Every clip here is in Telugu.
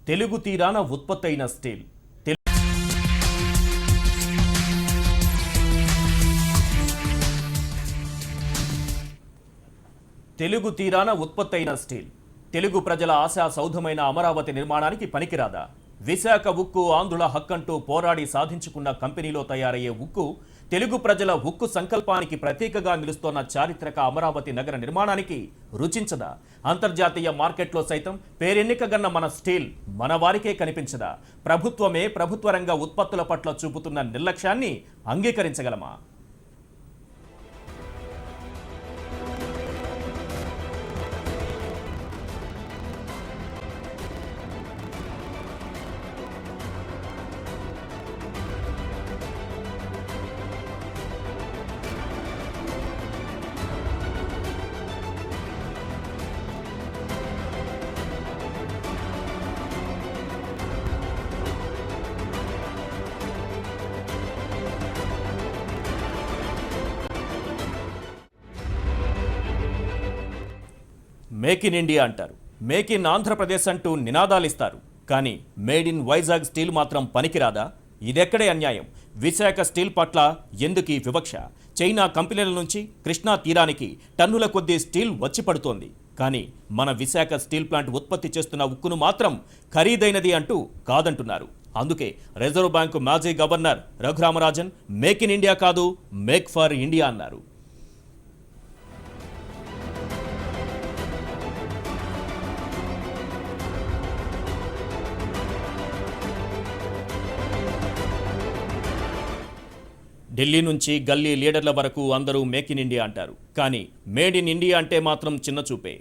తెలుగు తీరాన ఉత్పత్తైన స్టీల్. తెలుగు తీరాన ఉత్పత్తైన స్టీల్ తెలుగు ప్రజల ఆశా సౌధమైన అమరావతి నిర్మాణానికి పనికిరాదా? విశాఖ ఉక్కు ఆంధ్రుల హక్కంటూ పోరాడి సాధించుకున్న కంపెనీలో తయారయ్యే ఉక్కు తెలుగు ప్రజల ఉక్కు సంకల్పానికి ప్రతీకగా నిలుస్తోన్న చారిత్రక అమరావతి నగర నిర్మాణానికి రుచించదా? అంతర్జాతీయ మార్కెట్లో సైతం పేరెన్నికగన్న మన స్టీల్ మన వారికే కనిపించదా? ప్రభుత్వమే ప్రభుత్వ రంగ ఉత్పత్తుల పట్ల చూపుతున్న నిర్లక్ష్యాన్ని అంగీకరించగలమా? మేక్ ఇన్ ఇండియా అంటారు, మేక్ ఇన్ ఆంధ్రప్రదేశ్ అంటూ నినాదాలిస్తారు. కానీ మేడ్ ఇన్ వైజాగ్ స్టీల్ మాత్రం పనికిరాదా? ఇదెక్కడే అన్యాయం? విశాఖ స్టీల్ పట్ల ఎందుకీ వివక్ష? చైనా కంపెనీల నుంచి కృష్ణా తీరానికి టన్నుల కొద్దీ స్టీల్ వచ్చి పడుతోంది. కానీ మన విశాఖ స్టీల్ ప్లాంట్ ఉత్పత్తి చేస్తున్న ఉక్కును మాత్రం ఖరీదైనది అంటూ కాదంటున్నారు. అందుకే రిజర్వ్ బ్యాంకు మాజీ governor Raghuram Rajan make in India కాదు, మేక్ ఫర్ ఇండియా అన్నారు. ఢిల్లీ నుంచి గల్లీ లీడర్ల వరకు అందరూ మేక్ ఇన్ ఇండియా అంటారు. కానీ మేడ్ ఇన్ ఇండియా అంటే మాత్రం చిన్న చూపే.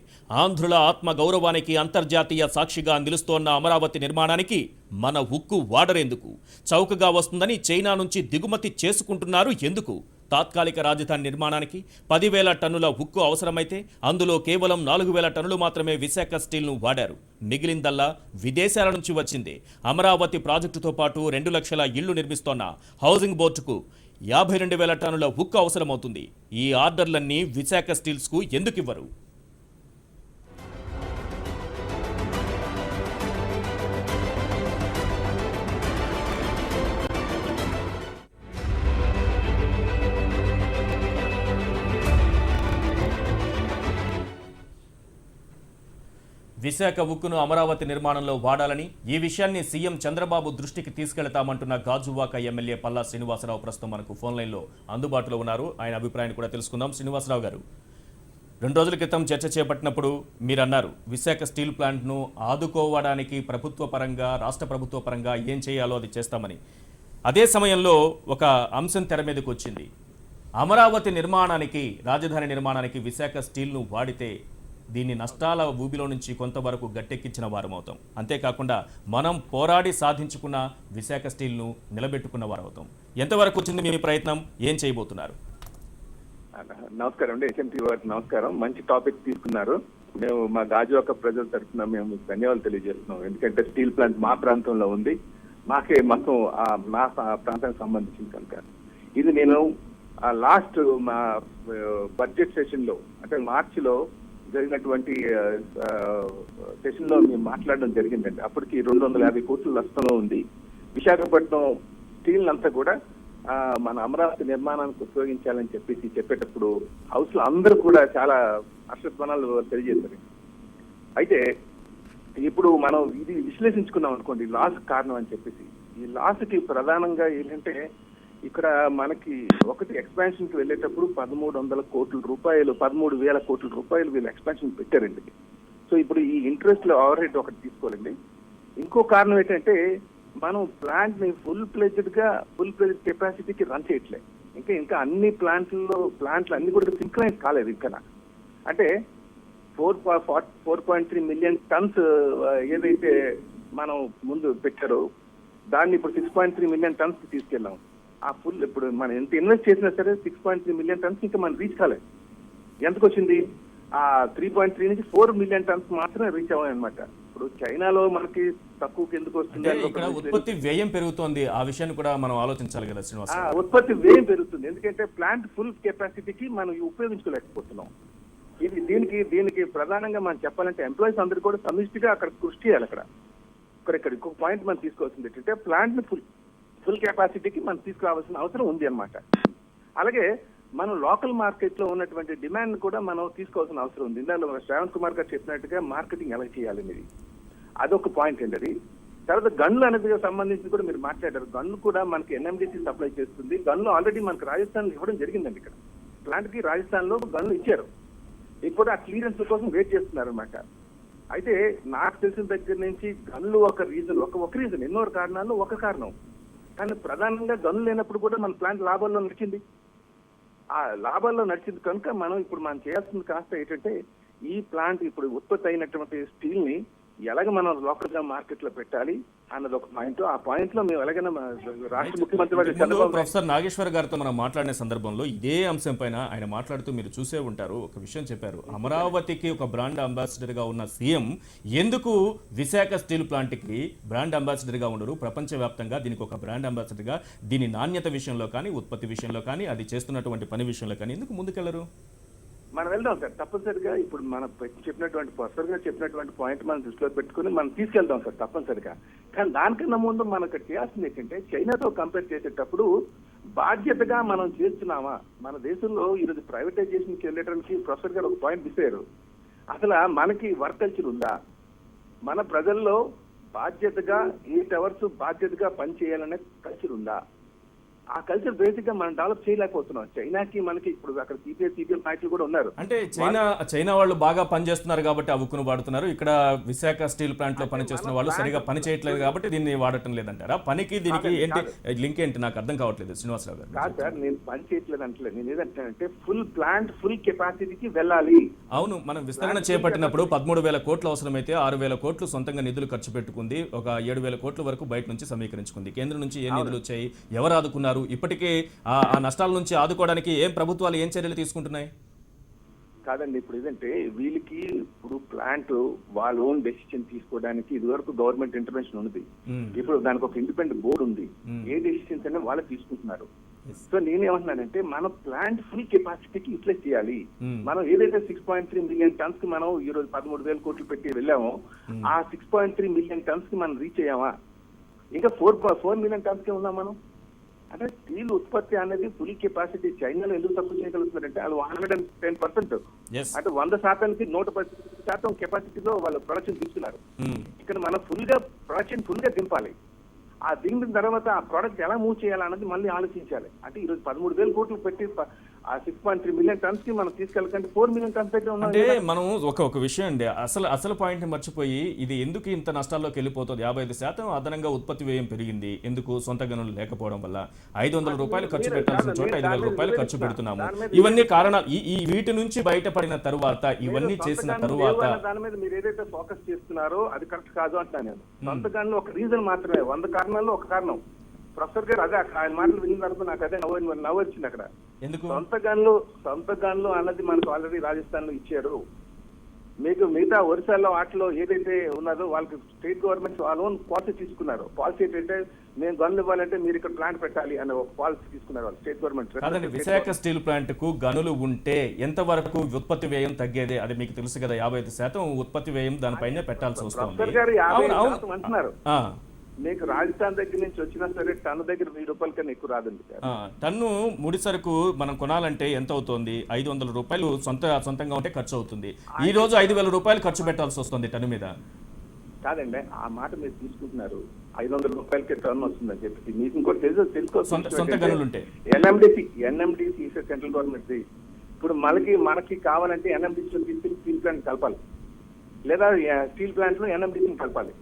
ఆంధ్రుల ఆత్మ గౌరవానికి అంతర్జాతీయ సాక్షిగా నిలుస్తోన్న అమరావతి నిర్మాణానికి మన ఉక్కు వాడరేందుకు? చౌకగా వస్తుందని చైనా నుంచి దిగుమతి చేసుకుంటున్నారు ఎందుకు? తాత్కాలిక రాజధాని నిర్మాణానికి 10,000 టన్నుల ఉక్కు అవసరమైతే అందులో కేవలం 4,000 టన్నులు మాత్రమే విశాఖ స్టీల్ను వాడారు. మిగిలిందల్లా విదేశాల నుంచి వచ్చిందే. అమరావతి ప్రాజెక్టుతో పాటు 2 లక్షల ఇళ్లు నిర్మిస్తోన్న హౌసింగ్ బోర్డుకు 52,000 టన్నుల ఉక్కు అవసరమవుతుంది. ఈ ఆర్డర్లన్నీ విశాఖ స్టీల్స్కు ఎందుకు ఇవ్వరు? విశాఖ ఉక్కును అమరావతి నిర్మాణంలో వాడాలని ఈ విషయాన్ని సీఎం చంద్రబాబు దృష్టికి తీసుకెళ్తామంటున్న గాజువాక ఎమ్మెల్యే పల్లా శ్రీనివాసరావు ప్రస్తుతం మనకు ఫోన్ లైన్లో అందుబాటులో ఉన్నారు. ఆయన అభిప్రాయాన్ని కూడా తెలుసుకుందాం. శ్రీనివాసరావు గారు, 2 రోజుల క్రితం చర్చ చేపట్టినప్పుడు మీరు అన్నారు విశాఖ స్టీల్ ప్లాంట్ను ఆదుకోవడానికి ప్రభుత్వ పరంగా, రాష్ట్ర ప్రభుత్వ పరంగా ఏం చేయాలో అది చేస్తామని. అదే సమయంలో ఒక అంశం తెర మీదకు వచ్చింది. అమరావతి నిర్మాణానికి, రాజధాని నిర్మాణానికి విశాఖ స్టీల్ను వాడితే దీన్ని నష్టాల ఊబిలో నుంచి కొంతవరకు గట్టెక్కించిన వారం అవుతాం. అంతేకాకుండా మనం పోరాడి సాధించుకున్న విశాఖ స్టీల్ను నిలబెట్టుకున్న వారు అవుతాం. ఎంతవరకు వచ్చింది మీ ప్రయత్నం? ఏం చేయబోతున్నారు? నమస్కారం అండి, ఎస్ఎంటీ వారికి నమస్కారం. మంచి టాపిక్ తీసుకున్నారు. మేము మా గాజువాక ప్రజల తరఫున మేము ధన్యవాదాలు తెలియజేస్తున్నాం. ఎందుకంటే స్టీల్ ప్లాంట్ మా ప్రాంతంలో ఉంది, మాకే మొత్తం మా ప్రాంతానికి సంబంధించింది కనుక. ఇది నేను లాస్ట్ మా బడ్జెట్ సెషన్ లో, అంటే మార్చిలో జరిగినటువంటి సెషన్ లో మేము మాట్లాడడం జరిగిందండి. అప్పటికి 250 కోట్ల నష్టంలో ఉంది. విశాఖపట్నం స్టీల్ అంతా కూడా మన అమరావతి నిర్మాణానికి ఉపయోగించాలని చెప్పేటప్పుడు హౌస్ లో అందరూ కూడా చాలా హర్షధ్వానాలు తెలియజేశారు. అయితే ఇప్పుడు మనం ఇది విశ్లేషించుకున్నాం అనుకోండి, లాస్ కారణం అని చెప్పేసి. ఈ లాస్ కి ప్రధానంగా ఏంటంటే, ఇక్కడ మనకి ఒకటి ఎక్స్పాన్షన్ కి వెళ్ళేటప్పుడు 1,300 కోట్ల రూపాయలు, 13,000 కోట్ల రూపాయలు వీళ్ళు ఎక్స్పాన్షన్ పెట్టారండి. సో ఇప్పుడు ఈ ఇంట్రెస్ట్ లో ఓవర్ హెడ్ ఒకటి తీసుకోవాలండి. ఇంకో కారణం ఏంటంటే, మనం ప్లాంట్ ని ఫుల్ ప్లెజ్డ్ కెపాసిటీకి రన్ చేయట్లేదు. ఇంకా అన్ని ప్లాంట్లు అన్ని కూడా సింక్రైజ్ కాలేదు. ఇంకా అంటే 4.3 మిలియన్ టన్స్ ఏదైతే మనం ముందు పెట్టారో దాన్ని ఇప్పుడు 6.3 మిలియన్ టన్స్ తీసుకెళ్ళాం. ఆ ఫుల్ ఇప్పుడు మనం ఎంత ఇన్వెస్ట్ చేసినా సరే 6.3 మిలియన్ టన్స్ ఇంకా మనం రీచ్ కాలేదు. ఎంతకు వచ్చింది? ఆ 3.3 నుంచి 4 మిలియన్ టన్స్ మాత్రమే రీచ్ అవ్వాలి అనమాట. ఇప్పుడు చైనాలో మనకి తక్కువకి ఎందుకు వస్తుంది? ఇక్కడ ఉత్పత్తి వ్యయం పెరుగుతోంది. ఆ విషయాన్ని కూడా మనం ఆలోచించాలి కదా శ్రీనివాస్. ఉత్పత్తి వ్యయం పెరుగుతుంది, ఎందుకంటే ప్లాంట్ ఫుల్ కెపాసిటీకి మనం ఉపయోగించుకోలేకపోతున్నాం. దీనికి ప్రధానంగా మనం చెప్పాలంటే ఎంప్లాయీస్ అందరూ కూడా సమిష్టిగా అక్కడ కృషి చేయాలి. అక్కడ ఇక్కడ ఇంకొక పాయింట్ మనం తీసుకోవాల్సింది ఏంటంటే ప్లాంట్ ని ఫుల్ కెపాసిటీకి మనం తీసుకురావాల్సిన అవసరం ఉంది అన్నమాట. అలాగే మనం లోకల్ మార్కెట్ లో ఉన్నటువంటి డిమాండ్ కూడా మనం తీసుకోవాల్సిన అవసరం ఉంది. ఇందులో శ్రావణ్ కుమార్ గారు చెప్పినట్టుగా మార్కెటింగ్ ఎలా చేయాలి అనేది అదొక పాయింట్ అండి. అది తర్వాత గన్లు అనేది సంబంధించి కూడా మీరు మాట్లాడారు. గన్ను కూడా మనకి ఎన్ఎండిసి సప్లై చేస్తుంది. గన్లు ఆల్రెడీ మనకి రాజస్థాన్ ఇవ్వడం జరిగిందండి. ఇక్కడ ప్లాంట్ కి రాజస్థాన్ లో గన్లు ఇచ్చారు. ఇప్పుడు ఆ క్లియరెన్స్ కోసం వెయిట్ చేస్తున్నారు అనమాట. అయితే నాకు తెలిసిన దగ్గర నుంచి గన్లు ఒక రీజన్, ఒక రీజన్, ఎన్నో కారణాలు ఒక కారణం. కానీ ప్రధానంగా గన్లు లేనప్పుడు కూడా మన ప్లాంట్ లాభాల్లో నడిచింది. ఆ లాభాల్లో నడిచింది కనుక మనం చేయాల్సింది కాస్త ఏంటంటే ఈ ప్లాంట్ ఇప్పుడు ఉత్పత్తి అయినటువంటి స్టీల్ ని ఎలాగ మనం లోకల్ గా మార్కెట్ లో పెట్టాలి అన్నది ఒక పాయింట్. ఆ పాయింట్ లో మేము ఎలాగైనా రాష్ట్ర ముఖ్యమంత్రి వారి ప్రొఫెసర్ నాగేశ్వర్ గారితో మనం మాట్లాడిన సందర్భంలో ఇదే అంశం పైన ఆయన మాట్లాడుతూ మీరు చూసే ఉంటారు, ఒక విషయం చెప్పారు. అమరావతికి ఒక బ్రాండ్ అంబాసిడర్ గా ఉన్న సీఎం ఎందుకు విశాఖ స్టీల్ ప్లాంట్ కి బ్రాండ్ అంబాసిడర్ గా ఉండరు? ప్రపంచవ్యాప్తంగా దీనికి ఒక బ్రాండ్ అంబాసిడర్ గా దీని నాణ్యత విషయంలో కానీ, ఉత్పత్తి విషయంలో కానీ, అది చేస్తున్నటువంటి పని విషయంలో కానీ ఎందుకు ముందుకెళ్లరు? మనం వెళ్దాం సార్, తప్పనిసరిగా. ఇప్పుడు మనం చెప్పినటువంటి ప్రొఫెసర్ గారు చెప్పినటువంటి పాయింట్ మనం దృష్టిలో పెట్టుకుని మనం తీసుకెళ్దాం సార్ తప్పనిసరిగా. కానీ దానికన్నా ముందు మనకు చేయాల్సింది ఏంటంటే చైనాతో కంపేర్ చేసేటప్పుడు బాధ్యతగా మనం చేస్తున్నామా? మన దేశంలో ఈరోజు ప్రైవేటైజేషన్కి వెళ్ళడానికి ప్రొఫెసర్ గారు ఒక పాయింట్ తీశారు. అసలు మనకి వర్క్ కల్చర్ ఉందా? మన ప్రజల్లో బాధ్యతగా 8 hours బాధ్యతగా పని చేయాలనే కల్చర్ ఉందా? ఆ కల్చర్ బేసిక్ గా మనం డెవలప్ చేయలేకపోతున్నాం. చైనాకి మనకి ఇప్పుడు అక్కడ సిపిఎల్ నాయకులు కూడా ఉన్నారు. అంటే చైనా వాళ్ళు బాగా పనిచేస్తున్నారు కాబట్టి ఆ ఉక్కును వాడుతున్నారు. ఇక్కడ విశాఖ స్టీల్ ప్లాంట్ లో పనిచేస్తున్న వాళ్ళు సరిగా పని చేయట్లేదు కాబట్టి దీన్ని వాడటం లేదంటారా? పనికి దీనికి ఏంటి లింక్ ఏంటి నాకు అర్థం కావట్లేదు శ్రీనివాసరావు గారు. కాదు సార్, నేను పని చేయట్లేదు అంటలేదు. నేను ఏదంటానంటే ఫుల్ ప్లాంట్ ఫుల్ కెపాసిటీకి వెళ్ళాలి. అవును, మనం విస్తరణ చేపట్టినప్పుడు 13,000 కోట్లు అవసరమైతే 6,000 కోట్లు సొంతంగా నిధులు ఖర్చు పెట్టుకుంది. ఒక 7,000 కోట్ల వరకు బయట నుంచి సమీకరించుకుంది. కేంద్రం నుంచి ఏ నిధులు వచ్చాయి? ఎవరు ఆదుకున్నారు? ఇప్పటికే ఆ నష్టాల నుంచి ఆదుకోవడానికి ప్రభుత్వాలు ఏం చర్యలు తీసుకుంటున్నాయి? కాదండి, ఇప్పుడు ఏదంటే వీళ్ళకి ఇప్పుడు ప్లాంట్ వాళ్ళ ఓన్ డెసిషన్ తీసుకోవడానికి ఇదివరకు గవర్నమెంట్ ఇంటర్వెన్షన్ ఉంది. ఇప్పుడు దానికి ఒక ఇండిపెండెంట్ బోర్డు ఉంది. ఏ డెసిషన్స్ అయినా వాళ్ళు తీసుకుంటున్నారు. సో నేనేమంటున్నానంటే మన ప్లాంట్ ఫుల్ కెపాసిటీకి యూటిలైజ్ చేయాలి. మనం ఏదైతే 6.3 మిలియన్ టన్స్ కి మనం ఈ రోజు 13,000 కోట్లు పెట్టి వెళ్ళామో ఆ 6.3 మిలియన్ టన్స్ కి మనం రీచ్ అయ్యామా? ఇంకా 4 మిలియన్ టన్స్ కి ఉన్నాం మనం. అంటే స్టీల్ ఉత్పత్తి అనేది ఫుల్ కెపాసిటీ చైనాలో ఎందుకు తక్కువ చేయగలుగుతున్నారంటే వాళ్ళు 110%, అంటే 100%కి 110% కెపాసిటీలో వాళ్ళు ప్రొడక్షన్ తీసుకున్నారు. ఇక్కడ మనం ప్రొడక్షన్ ఫుల్ గా దింపాలి. ఆ దింపిన తర్వాత ఆ ప్రోడక్ట్ ఎలా మూవ్ చేయాలన్నది మళ్ళీ ఆలోచించాలి. అంటే ఈ రోజు 13,000 కోట్లు పెట్టి ఆ 6.3 మిలియన్ టన్స్ కి మనం తీసుకెళ్ళకంటే 4 మిలియన్ టన్స్ దగ్గర ఉన్నాం. అంటే మనం ఒక విషయం అండి, అసలు పాయింట్ మర్చిపోయి ఇది ఎందుకు ఇంత నష్టాల్లోకి వెళ్ళిపోతుంది? 55% అదనంగా ఉత్పత్తి వ్యయం పెరిగింది. ఎందుకు? సొంత గనులు లేకపోవడం వల్ల 500 రూపాయలు ఖర్చు పెట్టాల్సిన చోట 5,000 రూపాయలు ఖర్చు పెడుతున్నాము. ఇవన్నీ కారణాలు. ఈ వీటి నుంచి బయటపడిన తరువాత, ఇవన్నీ చేసిన తరువాత దాని మీద మీరు ఏదైతే ఫోకస్ చేస్తున్నారో అది కరెక్ట్ కాదు అంటున్నాను నేను. సొంత గనులు ఒక రీజన్ మాత్రమే, 100 కారణాల్లో ఒక కారణం. ప్రొఫెసర్ గారు అదే ఆయన మాటలు విన్న తర్వాత నాకు అదే నవ్వు వచ్చింది. అక్కడ ఎందుకు సొంత గన్లు అన్నది మనకు ఆల్రెడీ రాజస్థాన్ లో ఇచ్చారు. మీకు మిగతా ఒరిస్సాలో వాటిలో ఏదైతే ఉన్నదో వాళ్ళకి స్టేట్ గవర్నమెంట్స్ వాళ్ళ ఓన్ పాలసీ తీసుకున్నారు. పాలసీ ఏంటంటే మేము గన్లు ఇవ్వాలంటే మీరు ఇక్కడ ప్లాంట్ పెట్టాలి అనే ఒక పాలసీ తీసుకున్నారు వాళ్ళు స్టేట్ గవర్నమెంట్. కాదండి, విశాఖ స్టీల్ ప్లాంట్ కు గనులు ఉంటే ఎంత వరకు ఉత్పత్తి వ్యయం తగ్గేదే? అది మీకు తెలుసు కదా, 55% ఉత్పత్తి వ్యయం దానిపైనే పెట్టాల్సి వస్తుంది. అంటున్నారు. మీకు రాజస్థాన్ దగ్గర నుంచి వచ్చినా సరే టన్ను దగ్గర 1000 రూపాయల కన్నా ఎక్కువ రాదండి. టన్ను ముడి సరుకు మనం కొనాలంటే ఎంత అవుతుంది? 500 రూపాయలు సొంతంగా ఉంటే ఖర్చు అవుతుంది. ఈ రోజు 5,000 రూపాయలు ఖర్చు పెట్టాల్సి వస్తుంది టన్ను మీద. కాదండి, ఆ మాట మీరు తీసుకుంటున్నారు. 500 రూపాయలకి టన్ వస్తుందని చెప్పి మీకు ఇంకోటి తెలుసుకో సొంత గనులు ఉంటే ఎన్ఎండిసి సెంట్రల్ గవర్నమెంట్. ఇప్పుడు మనకి కావాలంటే ఎన్ఎండిసి స్టీల్ ప్లాంట్ కలపాలి, లేదా స్టీల్ ప్లాంట్ లో ఎన్ఎండిసిని కలపాలి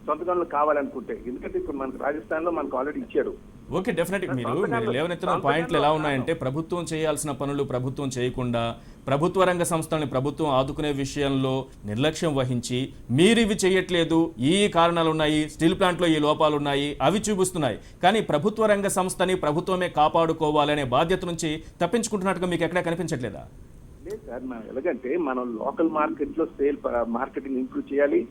సొంత గనులు కావాలనుకుంటే. ఎందుకంటే ఇప్పుడు మనకు రాజస్థాన్ లో మనకు ఆల్రెడీ ఇచ్చారు. ఓకే, డెఫినెట్గా మీరు లేవనెత్తిన పాయింట్లు ఎలా ఉన్నాయంటే ప్రభుత్వం చేయాల్సిన పనులు ప్రభుత్వం చేయకుండా, ప్రభుత్వ రంగ సంస్థల్ని ప్రభుత్వం ఆదుకునే విషయంలో నిర్లక్ష్యం వహించి, మీరు ఇవి చేయట్లేదు, ఈ కారణాలు ఉన్నాయి, స్టీల్ ప్లాంట్లో ఈ లోపాలు ఉన్నాయి, అవి చూపిస్తున్నాయి. కానీ ప్రభుత్వ రంగ సంస్థని ప్రభుత్వమే కాపాడుకోవాలనే బాధ్యత నుంచి తప్పించుకుంటున్నట్టుగా మీకు ఎక్కడా కనిపించట్లేదా? లేదు సార్, మనం ఎలాగంటే మనం లోకల్ మార్కెట్ లో మార్కెటింగ్ ఇంప్రూవ్ చేయాలి.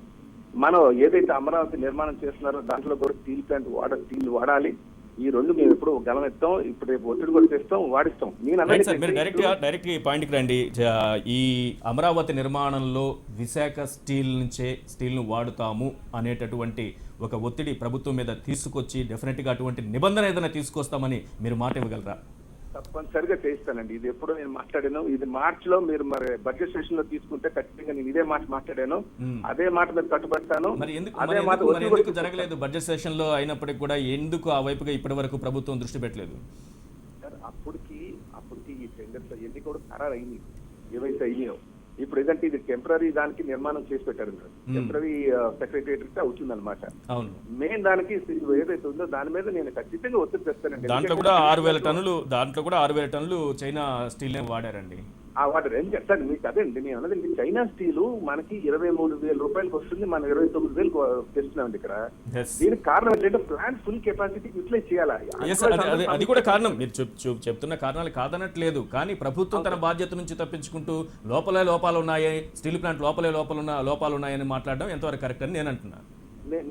మనం ఏదైతే అమరావతి నిర్మాణం చేస్తున్నారో దాంట్లో కూడా స్టీల్ ప్లాంట్ స్టీల్ వాడాలి. ఈ రెండు మేము ఎప్పుడు గలమెత్తాం, ఇప్పుడు రేపు ఒత్తిడి కూడా తెస్తాం, వాడిస్తాం. నేను రైట్ సార్, మీరు అన్నది డైరెక్ట్ ఈ పాయింట్కి రండి. ఈ అమరావతి నిర్మాణంలో విశాఖ స్టీల్ను వాడుతాము అనేటటువంటి ఒక ఒత్తిడి ప్రభుత్వం మీద తీసుకొచ్చి డెఫినెట్గా అటువంటి నిబంధన ఏదైనా తీసుకొస్తామని మీరు మాట ఇవ్వగలరా? తప్పనిసరిగా చేయిస్తానండి. ఇది ఎప్పుడో నేను మాట్లాడాను. ఇది మార్చ్ లో మీరు మరి బడ్జెట్ సెషన్ లో తీసుకుంటే ఖచ్చితంగా నేను ఇదే మాట మాట్లాడాను. అదే మాట మీద కట్టుబడతాను. అదే మాట ఎందుకు జరగలేదు బడ్జెట్ సెషన్ లో అయినప్పటికీ కూడా? ఎందుకు ఆ వైపుగా ఇప్పటి వరకు ప్రభుత్వం దృష్టి పెట్టలేదు? అప్పటికి ఈ టెండర్స్ ఎన్ని కూడా ఖరారు అయింది, ఏవైతే అయ్యాయో. ఇప్పుడు ఏదంటే ఇది టెంపరీ దానికి నిర్మాణం చేసి పెట్టారు. టెంపరీ సెక్రటేరియట్ అవుతుందన్నమాట. మెయిన్ దానికి ఏదైతే ఉందో దాని మీద నేను ఖచ్చితంగా ఒత్తిడి తెస్తానండి. దాంట్లో కూడా 6,000 టన్నులు చైనా స్టీల్ వాడారండి. ఆ వాటర్ ఏం చెప్తాను మీకు. అదేండి నేను అన్నది, చైనా స్టీల్ మనకి 23,000 రూపాయలకు వస్తుంది, మనం 29,000 తెస్తున్నామండి ఇక్కడ. దీనికి కారణం ఏంటంటే ప్లాంట్ ఫుల్ కెపాసిటీ యూటిలైజ్ చేయాలి. అది కూడా కారణం. మీరు చెప్తున్న కారణాలు కాదనట్లేదు, కానీ ప్రభుత్వం తన బాధ్యత నుంచి తప్పించుకుంటూ లోపాలు ఉన్నాయి, స్టీల్ ప్లాంట్ లోపాలు ఉన్నాయని మాట్లాడడం ఎంతవరకు కరెక్ట్ అని నేను అంటున్నాను.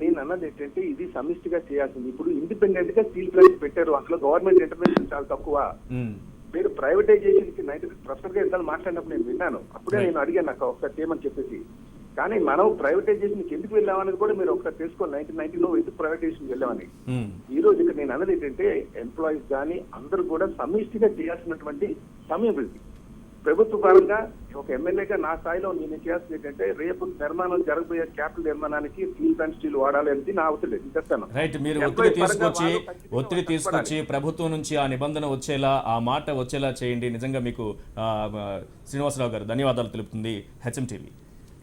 నేను అన్నది ఏంటంటే ఇది సమిష్టిగా చేయాల్సింది. ఇప్పుడు ఇండిపెండెంట్ గా స్టీల్ ప్లాంట్ పెట్టారు, అసలు గవర్నమెంట్ ఇంటర్వెన్షన్ చాలా తక్కువ. మీరు ప్రైవేటైజేషన్ కి 90% గా ఇంత మాట్లాడినప్పుడు నేను విన్నాను. అప్పుడే నేను అడిగాను నాకు ఒకసారి చేయమని చెప్పేసి. కానీ మనం ప్రైవేటైజేషన్ కి ఎందుకు వెళ్ళామనేది కూడా మీరు ఒకసారి తెలుసుకోవాలి. 1990లో ఎందుకు ప్రైవేటైజేషన్ వెళ్ళామని. ఈ రోజు ఇక్కడ నేను అన్నది ఏంటంటే ఎంప్లాయీస్ కానీ అందరూ కూడా సమిష్టిగా చేయాల్సినటువంటి సమయం ఇది. ప్రభుత్వ పరంగా ఒక ఎమ్మెల్యేగా నా స్థాయిలో నేను చేయాల్సింది ఏంటంటే రేపు నిర్మాణం జరగబోయే క్యాపిటల్ నిర్మాణానికి స్టీల్ ప్లాంట్ స్టీల్ వాడాలి అనేది నా ఒత్తిడి చెప్తాను. రైట్, మీరు ఒత్తిడి తీసుకొచ్చి ప్రభుత్వం నుంచి ఆ నిబంధన వచ్చేలా, ఆ మాట వచ్చేలా చేయండి. నిజంగా మీకు శ్రీనివాసరావు గారు ధన్యవాదాలు తెలుపుతుంది HM TV.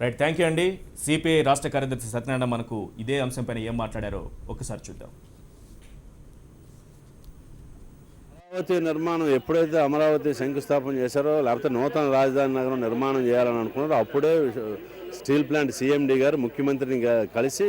Right, thank you అండి. సిపిఐ రాష్ట్ర కార్యదర్శి సత్యనారాయణ మనకు ఇదే అంశంపైన ఏం మాట్లాడారో ఒకసారి చూద్దాం. అమరావతి నిర్మాణం ఎప్పుడైతే అమరావతి శంకుస్థాపన చేశారో, లేకపోతే నూతన రాజధాని నగరం నిర్మాణం చేయాలని అనుకున్నారో, అప్పుడే స్టీల్ ప్లాంట్ సిఎండి గారు ముఖ్యమంత్రిని కలిసి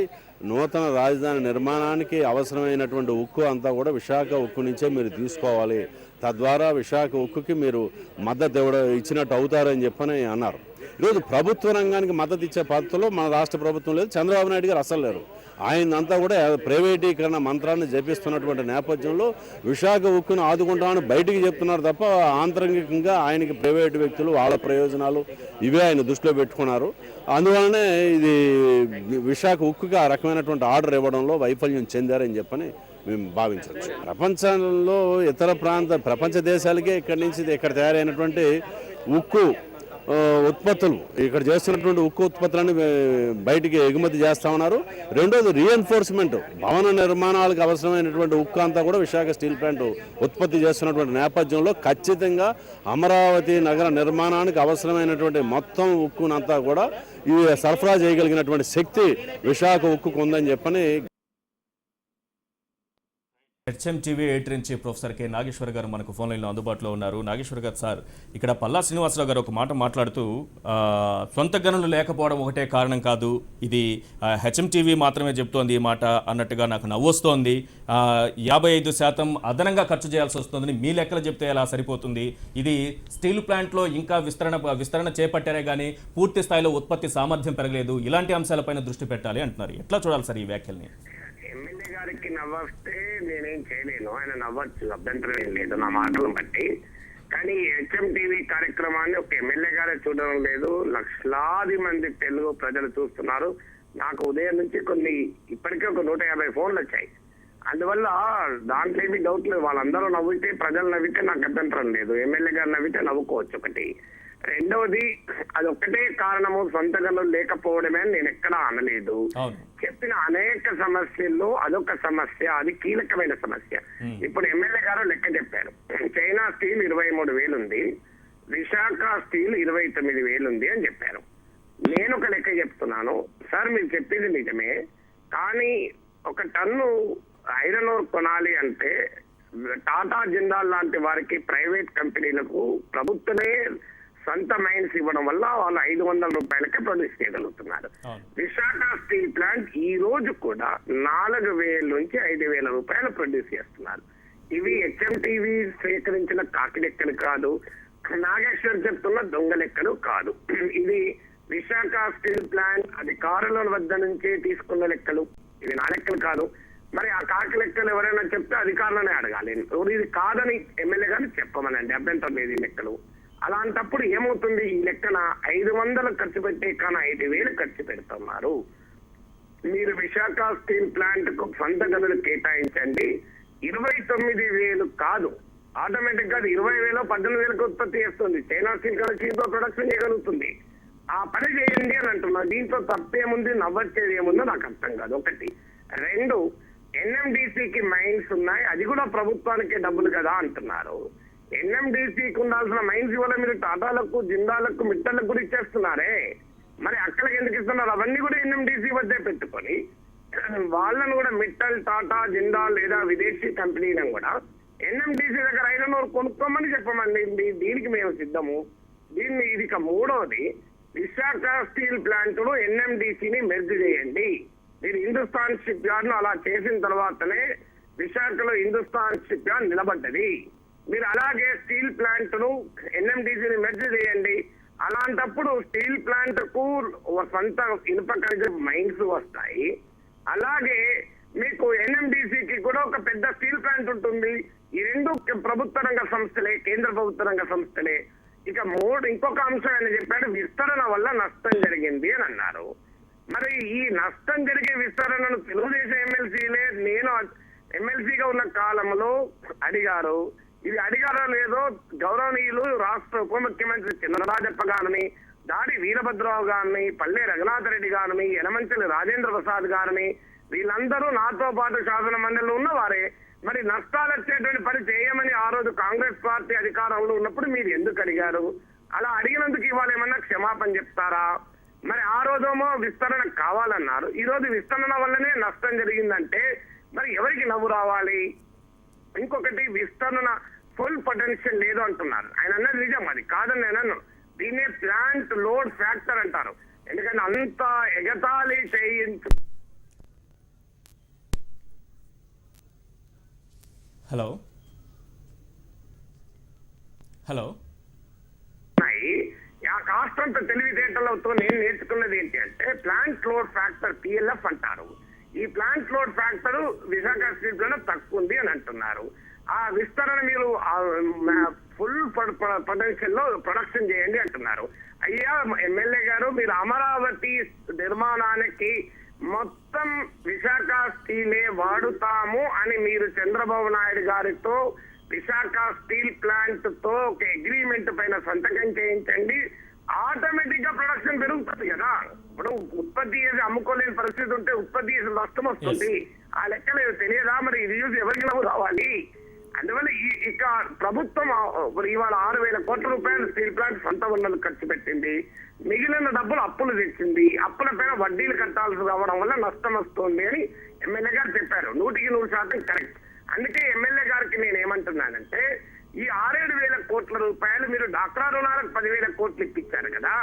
నూతన రాజధాని నిర్మాణానికి అవసరమైనటువంటి ఉక్కు అంతా కూడా విశాఖ ఉక్కు నుంచే మీరు తీసుకోవాలి, తద్వారా విశాఖ ఉక్కుకి మీరు మద్దతు ఇచ్చినట్టు అవుతారని చెప్పని అన్నారు. ఈరోజు ప్రభుత్వ రంగానికి మద్దతు ఇచ్చే పద్ధతిలో మన రాష్ట్ర ప్రభుత్వం లేదు, చంద్రబాబు నాయుడు గారు అసలు లేరు. ఆయనంతా కూడా ప్రైవేటీకరణ మంత్రాన్ని జపిస్తున్నటువంటి నేపథ్యంలో విశాఖ ఉక్కును ఆదుకుంటామని బయటికి చెప్తున్నారు తప్ప ఆంతరంగికంగా ఆయనకి ప్రైవేటు వ్యక్తులు వాళ్ళ ప్రయోజనాలు ఇవే ఆయన దృష్టిలో పెట్టుకున్నారు. అందువలనే ఇది విశాఖ ఉక్కుకి ఆ రకమైనటువంటి ఆర్డర్ ఇవ్వడంలో వైఫల్యం చెందారని చెప్పని మేము భావించవచ్చు. ప్రపంచంలో ప్రపంచ దేశాలకే ఇక్కడ తయారైనటువంటి ఉక్కు ఉత్పత్తులు, ఇక్కడ చేస్తున్నటువంటి ఉక్కు ఉత్పత్తులను బయటికి ఎగుమతి చేస్తూ ఉన్నారు. రెండోది రీఎన్ఫోర్స్మెంట్, భవన నిర్మాణాలకు అవసరమైనటువంటి ఉక్కు అంతా కూడా విశాఖ స్టీల్ ప్లాంట్ ఉత్పత్తి చేస్తున్నటువంటి నేపథ్యంలో ఖచ్చితంగా అమరావతి నగర నిర్మాణానికి అవసరమైనటువంటి మొత్తం ఉక్కునంతా కూడా ఇవి సరఫరా చేయగలిగినటువంటి శక్తి విశాఖ ఉక్కుకు ఉందని చెప్పని HM TV editor in chief professor K Nageswar గారు మనకు ఫోన్ లైన్లో అందుబాటులో ఉన్నారు. నాగేశ్వర్ గారు సార్, ఇక్కడ పల్లా శ్రీనివాసరావు గారు ఒక మాట మాట్లాడుతూ సొంత గనులు లేకపోవడం ఒకటే కారణం కాదు, ఇది హెచ్ఎం టీవీ మాత్రమే చెప్తోంది ఈ మాట అన్నట్టుగా నాకు నవ్వొస్తోంది. 55% అదనంగా ఖర్చు చేయాల్సి వస్తుందని మీ లెక్కలు చెప్తే ఎలా సరిపోతుంది? ఇది స్టీల్ ప్లాంట్లో ఇంకా విస్తరణ చేపట్టారే కానీ పూర్తి స్థాయిలో ఉత్పత్తి సామర్థ్యం పెరగలేదు. ఇలాంటి అంశాలపైన దృష్టి పెట్టాలి అంటున్నారు. ఎట్లా చూడాలి సార్ ఈ వ్యాఖ్యల్ని? ఎమ్మెల్యే గారికి నవ్వొస్తే నేనేం చేయలేను, ఆయన నవ్వచ్చు, అభ్యంతరం ఏం లేదు నా మాటలను బట్టి. కానీ హెచ్ఎం టీవీ కార్యక్రమాన్ని ఒక ఎమ్మెల్యే గారే చూడడం లేదు, లక్షలాది మంది తెలుగు ప్రజలు చూస్తున్నారు. నాకు ఉదయం నుంచి ఇప్పటికే ఒక 150 ఫోన్లు వచ్చాయి. అందువల్ల దాంట్లో ఏమి డౌట్ లేదు. వాళ్ళందరూ నవ్వితే, ప్రజలు నవ్వితే నాకు అభ్యంతరం లేదు, ఎమ్మెల్యే గారు నవ్వితే నవ్వుకోవచ్చు. ఒకటి. రెండవది, అది ఒక్కటే కారణము సొంత గనులు లేకపోవడమే అని నేను ఎక్కడా అనలేదు. చెప్పిన అనేక సమస్యల్లో అదొక సమస్య, అది కీలకమైన సమస్య. ఇప్పుడు ఎమ్మెల్యే గారు లెక్క చెప్పారు. చైనా స్టీల్ 23,000 ఉంది, విశాఖ స్టీల్ 29,000 ఉంది అని చెప్పారు. నేను ఒక లెక్క చెప్తున్నాను సార్, మీరు చెప్పింది నిజమే, కానీ ఒక టన్ను ఐరన్ ఓర్ కొనాలి అంటే టాటా జిందాల్ లాంటి వారికి, ప్రైవేట్ కంపెనీలకు ప్రభుత్వమే సొంత మైన్స్ ఇవ్వడం వల్ల వాళ్ళు 500 రూపాయలకే ప్రొడ్యూస్ చేయగలుగుతున్నారు. విశాఖ స్టీల్ ప్లాంట్ ఈ రోజు కూడా 4,000 నుంచి 5,000 రూపాయలు ప్రొడ్యూస్ చేస్తున్నారు. ఇవి హెచ్ఎం టీవీ సేకరించిన కాకిలెక్కలు కాదు, నాగేశ్వర్ చెప్తున్న దొంగ లెక్కలు కాదు. ఇది విశాఖ స్టీల్ ప్లాంట్ అధికారుల వద్ద నుంచే తీసుకున్న లెక్కలు, ఇవి నా లెక్కలు కాదు. మరి ఆ కాకి లెక్కలు ఎవరైనా చెప్తే అధికారులనే అడగాలి. ఇది కాదని ఎమ్మెల్యే గారిని చెప్పమనండి, అభ్యంతరం లేదు ఈ లెక్కలు. అలాంటప్పుడు ఏమవుతుంది, ఈ లెక్కన 500 ఖర్చు పెట్టే కానీ 5,000 ఖర్చు పెడుతున్నారు. మీరు విశాఖ స్టీల్ ప్లాంట్ కు సొంత గదులు కేటాయించండి. 29,000 కాదు, ఆటోమేటిక్ గా 20,000 18,000 ఉత్పత్తి చేస్తుంది. చైనా స్టీల్ కన్నా చీప్ గా ప్రొడక్షన్ చేయగలుగుతుంది. ఆ పని చేయండి అని అంటున్నా. దీంట్లో తప్పేముంది, నవ్వచ్చేది ఏముందో నాకు అర్థం కాదు. ఒకటి. 2, ఎన్ఎండిసికి మైన్స్ ఉన్నాయి, అది కూడా ప్రభుత్వానికే డబ్బులు కదా అంటున్నారు. ఎన్ఎండిసికి ఉండాల్సిన మైన్స్ వల్ల మీరు టాటాలకు, జిందాలకు, మిట్టలకు కూడా ఇచ్చేస్తున్నారే, మరి అక్కడికి ఎందుకు ఇస్తున్నారు? అవన్నీ కూడా ఎన్ఎండిసి వద్దే పెట్టుకొని వాళ్ళను కూడా మిట్టల్, టాటా, జిందాల్ లేదా విదేశీ కంపెనీలను కూడా ఎన్ఎండిసి దగ్గర 500 కొనుక్కోమని చెప్పమండి. దీనికి మేము సిద్ధము. ఇది 3వది, విశాఖ స్టీల్ ప్లాంట్ ను ఎన్ఎండిసిని మెర్జ్ చేయండి. మీరు హిందుస్థాన్ షిప్ యార్డ్ ను అలా చేసిన తర్వాతనే విశాఖలో హిందుస్థాన్ షిప్ యార్డ్ నిలబడ్డది. మీరు అలాగే స్టీల్ ప్లాంట్ ను ఎన్ఎండిసిని మెర్జ్ చేయండి. అలాంటప్పుడు స్టీల్ ప్లాంట్ కు సొంత ఇనుప ఖనిజ మైన్స్ వస్తాయి. అలాగే మీకు ఎన్ఎండిసికి కూడా ఒక పెద్ద స్టీల్ ప్లాంట్ ఉంటుంది. ఈ 2 ప్రభుత్వ రంగ సంస్థలే, కేంద్ర ప్రభుత్వ రంగ సంస్థలే. ఇక 3 ఇంకొక అంశం ఆయన చెప్పాడు, విస్తరణ వల్ల నష్టం జరిగింది అని అన్నారు. మరి ఈ నష్టం జరిగే విస్తరణను తెలుగుదేశం ఎమ్మెల్సీలే, నేను ఎమ్మెల్సీగా ఉన్న కాలంలో అడిగారు. ఇది అడిగారో లేదో గౌరవనీయులు రాష్ట్ర ఉప ముఖ్యమంత్రి చినరాజప్ప గారిని, దాడి వీరభద్రరావు గారిని, పల్లె రఘునాథ రెడ్డి గారిని, యనమంచిలి రాజేంద్ర ప్రసాద్ గారిని, వీళ్ళందరూ నాతో పాటు శాసన మండలిలో ఉన్నవారే. మరి నష్టాలు వచ్చేటువంటి పని చేయమని ఆ రోజు కాంగ్రెస్ పార్టీ అధికారంలో ఉన్నప్పుడు మీరు ఎందుకు అడిగారు? అలా అడిగినందుకు ఇవాళ ఏమన్నా క్షమాపణ చెప్తారా? మరి ఆ రోజేమో విస్తరణ కావాలన్నారు, ఈ రోజు విస్తరణ వల్లనే నష్టం జరిగిందంటే మరి ఎవరికి నవ్వు రావాలి? ఇంకొకటి, విస్తరణ ఫుల్ పొటెన్షియల్ లేదు అంటున్నారు. ఆయన అన్నది నిజం, అది కాదని నేను అన్నాను. దీన్నే ప్లాంట్ లోడ్ ఫ్యాక్టర్ అంటారు. ఎందుకంటే అంత ఎగతాళి చేయించు. హలో హలో ఆ కాస్ట్ అంత తెలివితేటలతో నేను నేర్చుకున్నది ఏంటి అంటే, ప్లాంట్ లోడ్ ఫ్యాక్టర్ పిఎల్ఎఫ్ అంటారు. ఈ plant load factor Visakha steel లోనే తక్కువ ఉంది అని అంటున్నారు. ఆ విస్తరణ మీరు ఫుల్ పొటెన్షియల్ లో ప్రొడక్షన్ చేయండి అంటున్నారు. అయ్యా ఎమ్మెల్యే గారు, మీరు అమరావతి నిర్మాణానికి మొత్తం విశాఖ స్టీలే వాడుతాము అని మీరు చంద్రబాబు నాయుడు గారితో విశాఖ స్టీల్ ప్లాంట్ తో ఒక అగ్రిమెంట్ పైన సంతకం చేయించండి. ఆటోమేటిక్ గా ప్రొడక్షన్ పెరుగుతుంది కదా. ఇప్పుడు ఉత్పత్తి చేసి అమ్ముకోలేని పరిస్థితి ఉంటే ఉత్పత్తి చేసి నష్టం వస్తుంది. ఆ లెక్కలు తెలియదా? మరి ఇది చూసి ఎవరికి నవ్వు రావాలి? అందువల్ల ఇక ప్రభుత్వం ఇవాళ 6,000 కోట్ల రూపాయలు స్టీల్ ప్లాంట్ సొంత వనరులు ఖర్చు పెట్టింది. మిగిలిన డబ్బులు అప్పులు తెచ్చింది. అప్పుల పైన వడ్డీలు కట్టాల్సి రావడం వల్ల నష్టం వస్తుంది అని ఎమ్మెల్యే గారు చెప్పారు. 100% కరెక్ట్. అందుకే ఎమ్మెల్యే గారికి నేను ఏమంటున్నానంటే, ఈ 6,000 కోట్ల రూపాయలు మీరు డాక్రా రుణాలకు 10,000 కోట్లు ఇప్పించారు కదా.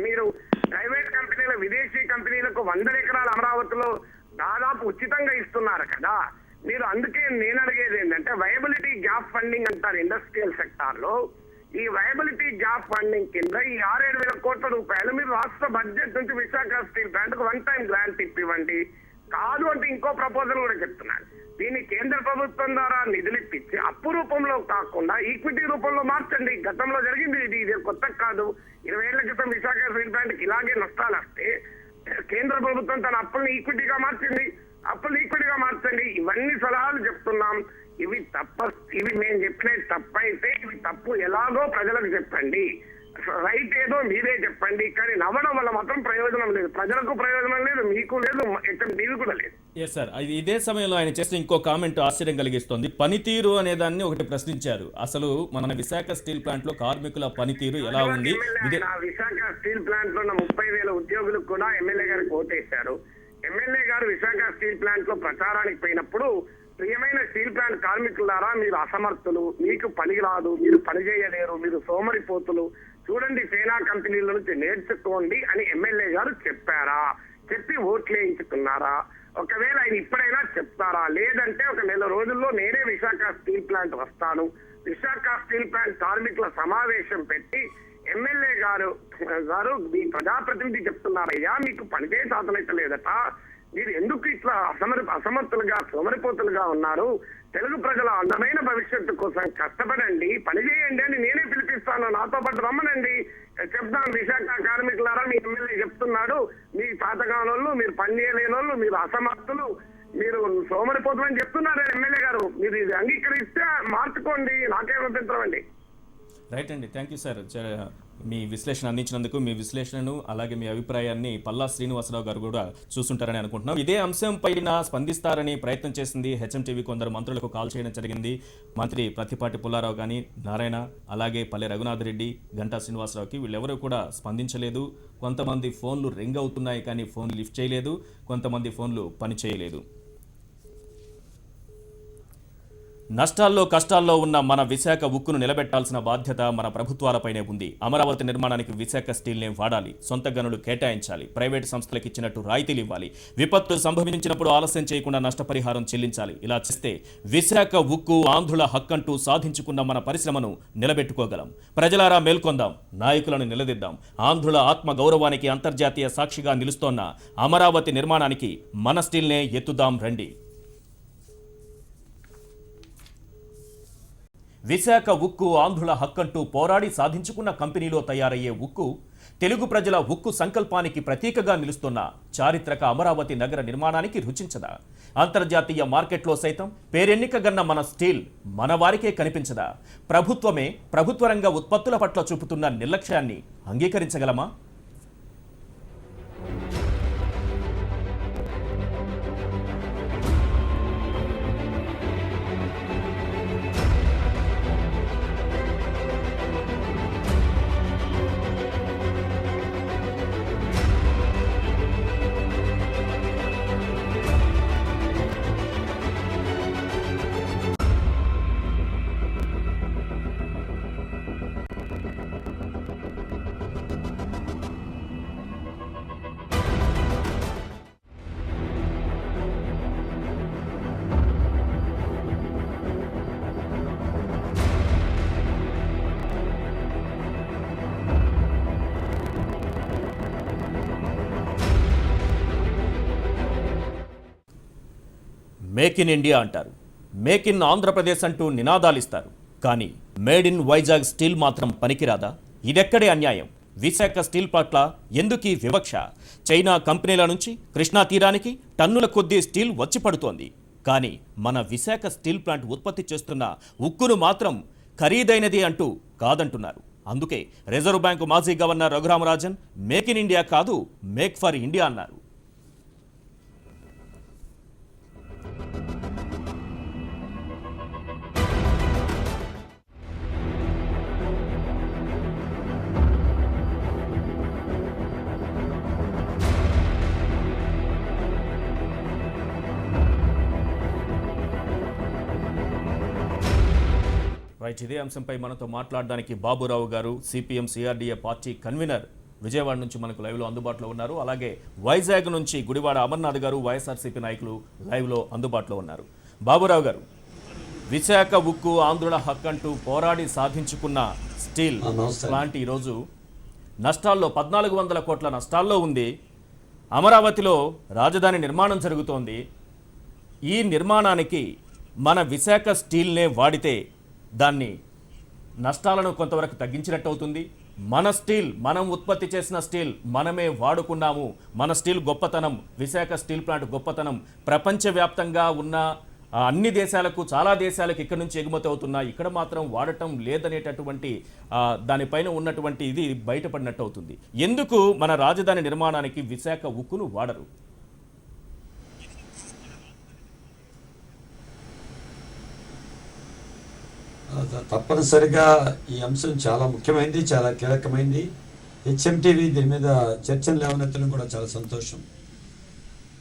మీరు ప్రైవేట్ కంపెనీల, విదేశీ కంపెనీలకు 100 ఎకరాల అమరావతిలో దాదాపు ఉచితంగా ఇస్తున్నారు కదా. మీరు అందుకే నేను అడిగేది ఏంటంటే, వయబిలిటీ గ్యాప్ ఫండింగ్ అంటారు ఇండస్ట్రియల్ సెక్టార్ లో. ఈ వయబిలిటీ గ్యాప్ ఫండింగ్ కింద ఈ 6,000 కోట్ల రూపాయలు మీరు రాష్ట్ర బడ్జెట్ నుంచి విశాఖ స్టీల్ ప్లాంట్ కు 1 టైం గ్రాంట్ ఇప్పివ్వండి. కాదు అంటే ఇంకో ప్రపోజల్ కూడా చెప్తున్నాను. దీన్ని కేంద్ర ప్రభుత్వం ద్వారా నిధులు ఇప్పించి అప్పు రూపంలో కాకుండా ఈక్విటీ రూపంలో మార్చండి. గతంలో జరిగింది ఇది కొత్త కాదు. 20 ఏళ్ల క్రితం విశాఖ స్టీల్ ప్లాంట్ కి ఇలాగే నష్టాలు వస్తే కేంద్ర ప్రభుత్వం తన అప్పుల్ని ఈక్విటీగా మార్చింది. అప్పులు ఈక్విటీగా మార్చండి. ఇవన్నీ సలహాలు చెప్తున్నాం. ఇవి మేము చెప్పినవి తప్పైతే ఇవి తప్పు ఎలాగో ప్రజలకు చెప్పండి. రైట్ ఏదో మీరే చెప్పండి. కానీ నవ్వడం వల్ల మాత్రం ప్రయోజనం లేదు. ప్రజలకు ప్రయోజనం లేదు, మీకు లేదు, ఎక్కడ మీది కూడా లేదు. ఎస్ సార్, ఇదే సమయంలో ఆయన చేసిన ఇంకో కామెంట్ ఆశ్చర్యం కలిగిస్తోంది. పనితీరు అనే దాన్ని ఒకటి ప్రశ్నించారు. అసలు మన విశాఖ స్టీల్ ప్లాంట్ లో కార్మికుల పనితీరు ఎలా ఉంది? విశాఖ స్టీల్ ప్లాంట్ లో ఉన్న 30,000 ఉద్యోగులకు కూడా ఎమ్మెల్యే గారికి ఓటేశారు. ఎమ్మెల్యే గారు విశాఖ స్టీల్ ప్లాంట్ లో ప్రచారానికి పోయినప్పుడు, ప్రియమైన స్టీల్ ప్లాంట్ కార్మికులారా, మీరు అసమర్థులు, మీకు పని రాదు, మీరు పని చేయలేరు, మీరు సోమరిపోతులు, చూడండి చైనా కంపెనీల నుంచి నేర్చుకోండి అని ఎమ్మెల్యే గారు చెప్పారా? చెప్పి ఓట్లు వేయించుకున్నారా? ఒకవేళ ఆయన ఇప్పుడైనా చెప్తారా? లేదంటే ఒక 1 రోజుల్లో నేనే విశాఖ స్టీల్ ప్లాంట్ వస్తాను, విశాఖ స్టీల్ ప్లాంట్ కార్మికుల సమావేశం పెట్టి ఎమ్మెల్యే గారు మీ ప్రజాప్రతినిధి చెప్తున్నారయ్యా, మీకు పనిచే సాధనైతే లేదట, మీరు ఎందుకు ఇట్లా అసమర్థులుగా సోమరిపోతులుగా ఉన్నారు? తెలుగు ప్రజల అందమైన భవిష్యత్తు కోసం కష్టపడండి, పనిచేయండి అని నేనే పిలిపిస్తాను. నాతో పాటు రమ్మనండి, చెప్తాను. విశాఖ కార్మికులారా, మీ ఎమ్మెల్యే చెప్తున్నాడు, మీ పాతకాలంలో మీరు పని చేయలేని వాళ్ళు, మీరు అసమర్థులు, మీరు సోమరిపోతులు అని చెప్తున్నారు ఎమ్మెల్యే గారు. మీరు ఇది అంగీకరిస్తే మార్చుకోండి, నాకేం అభ్యంతరం అండి. రైట్ అండి, థ్యాంక్ యూ సార్. మీ విశ్లేషణ అందించినందుకు. మీ విశ్లేషణను అలాగే మీ అభిప్రాయాన్ని పల్లా శ్రీనివాసరావు గారు కూడా చూస్తుంటారని అనుకుంటున్నాం. ఇదే అంశం పైన స్పందిస్తారని ప్రయత్నం చేసింది హెచ్ఎంటీవీ. కొందరు మంత్రులకు కాల్ చేయడం జరిగింది. మంత్రి ప్రత్తిపాటి పుల్లారావు కానీ, నారాయణ, అలాగే పల్లె రఘునాథ్ రెడ్డి, గంటా శ్రీనివాసరావుకి వీళ్ళెవరూ కూడా స్పందించలేదు. కొంతమంది ఫోన్లు రింగ్ అవుతున్నాయి కానీ ఫోన్లు లిఫ్ట్ చేయలేదు, కొంతమంది ఫోన్లు పని చేయలేదు. నష్టాల్లో కష్టాల్లో ఉన్న మన విశాఖ ఉక్కును నిలబెట్టాల్సిన బాధ్యత మన ప్రభుత్వాలపైనే ఉంది. అమరావతి నిర్మాణానికి విశాఖ స్టీల్నే వాడాలి, సొంత గనులు కేటాయించాలి, ప్రైవేటు సంస్థలకు ఇచ్చినట్టు రాయితీలు ఇవ్వాలి, విపత్తు సంభవించినప్పుడు ఆలస్యం చేయకుండా నష్టపరిహారం చెల్లించాలి. ఇలా చేస్తే విశాఖ ఉక్కు ఆంధ్రుల హక్కంటూ సాధించుకున్న మన పరిశ్రమను నిలబెట్టుకోగలం. ప్రజలారా మేల్కొందాం, నాయకులను నిలదీద్దాం. ఆంధ్రుల ఆత్మ గౌరవానికి అంతర్జాతీయ సాక్షిగా నిలుస్తోన్న అమరావతి నిర్మాణానికి మన స్టీల్నే ఎత్తుదాం రండి. విశాఖ ఉక్కు ఆంధ్రుల హక్కంటూ పోరాడి సాధించుకున్న కంపెనీలో తయారయ్యే ఉక్కు తెలుగు ప్రజల ఉక్కు సంకల్పానికి ప్రతీకగా నిలుస్తున్న చారిత్రక అమరావతి నగర నిర్మాణానికి రుచించదా? అంతర్జాతీయ మార్కెట్లో సైతం పేరెన్నికగన్న మన స్టీల్ మన వారికే కనిపించదా? ప్రభుత్వమే ప్రభుత్వ రంగ ఉత్పత్తుల పట్ల చూపుతున్న నిర్లక్ష్యాన్ని అంగీకరించగలమా? మేక్ ఇన్ ఇండియా అంటారు, మేక్ ఇన్ ఆంధ్రప్రదేశ్ అంటూ నినాదాలిస్తారు. కానీ మేడ్ ఇన్ వైజాగ్ స్టీల్ మాత్రం పనికిరాదా? ఇదెక్కడే అన్యాయం? విశాఖ స్టీల్ పట్ల ఎందుకీ వివక్ష? చైనా కంపెనీల నుంచి కృష్ణా తీరానికి టన్నుల కొద్దీ స్టీల్ వచ్చి పడుతోంది. కానీ మన విశాఖ స్టీల్ ప్లాంట్ ఉత్పత్తి చేస్తున్న ఉక్కును మాత్రం ఖరీదైనది అంటూ కాదంటున్నారు. అందుకే రిజర్వ్ బ్యాంకు మాజీ governor Raghuram Rajan make in India కాదు, మేక్ ఫర్ ఇండియా అన్నారు. రైట్, ఇదే అంశంపై మనతో మాట్లాడడానికి బాబురావు గారు, CPM CRDA party convener, Vijayawada నుంచి మనకు లైవ్లో అందుబాటులో ఉన్నారు. అలాగే వైజాగ్ నుంచి గుడివాడ అమర్నాథ్ గారు, వైఎస్ఆర్సీపీ నాయకులు లైవ్లో అందుబాటులో ఉన్నారు. బాబురావు గారు, విశాఖ ఉక్కు ఆంధ్రుల హక్కంటూ పోరాడి సాధించుకున్న స్టీల్ ప్లాంట్ ఈరోజు నష్టాల్లో 1400 కోట్ల నష్టాల్లో ఉంది. అమరావతిలో రాజధాని నిర్మాణం జరుగుతోంది. ఈ నిర్మాణానికి మన విశాఖ స్టీల్నే వాడితే దాన్ని నష్టాలను కొంతవరకు తగ్గించినట్టు అవుతుంది. మన స్టీల్, మనం ఉత్పత్తి చేసిన స్టీల్ మనమే వాడుకున్నాము. మన స్టీల్ గొప్పతనం, విశాఖ స్టీల్ ప్లాంట్ గొప్పతనం ప్రపంచవ్యాప్తంగా ఉన్న అన్ని దేశాలకు, చాలా దేశాలకు ఇక్కడ నుంచి ఎగుమతి అవుతున్నా, ఇక్కడ మాత్రం వాడటం లేదనేటటువంటి దానిపైన ఉన్నటువంటి ఇది బయటపడినట్టు అవుతుంది. ఎందుకు మన రాజధాని నిర్మాణానికి విశాఖ ఉక్కును వాడరు? తప్పనిసరిగా ఈ అంశం చాలా ముఖ్యమైనది, చాలా కీలకమైనది. హెచ్ఎంటీవీ దీని మీద చర్చలు లేవనెత్తడం కూడా చాలా సంతోషం.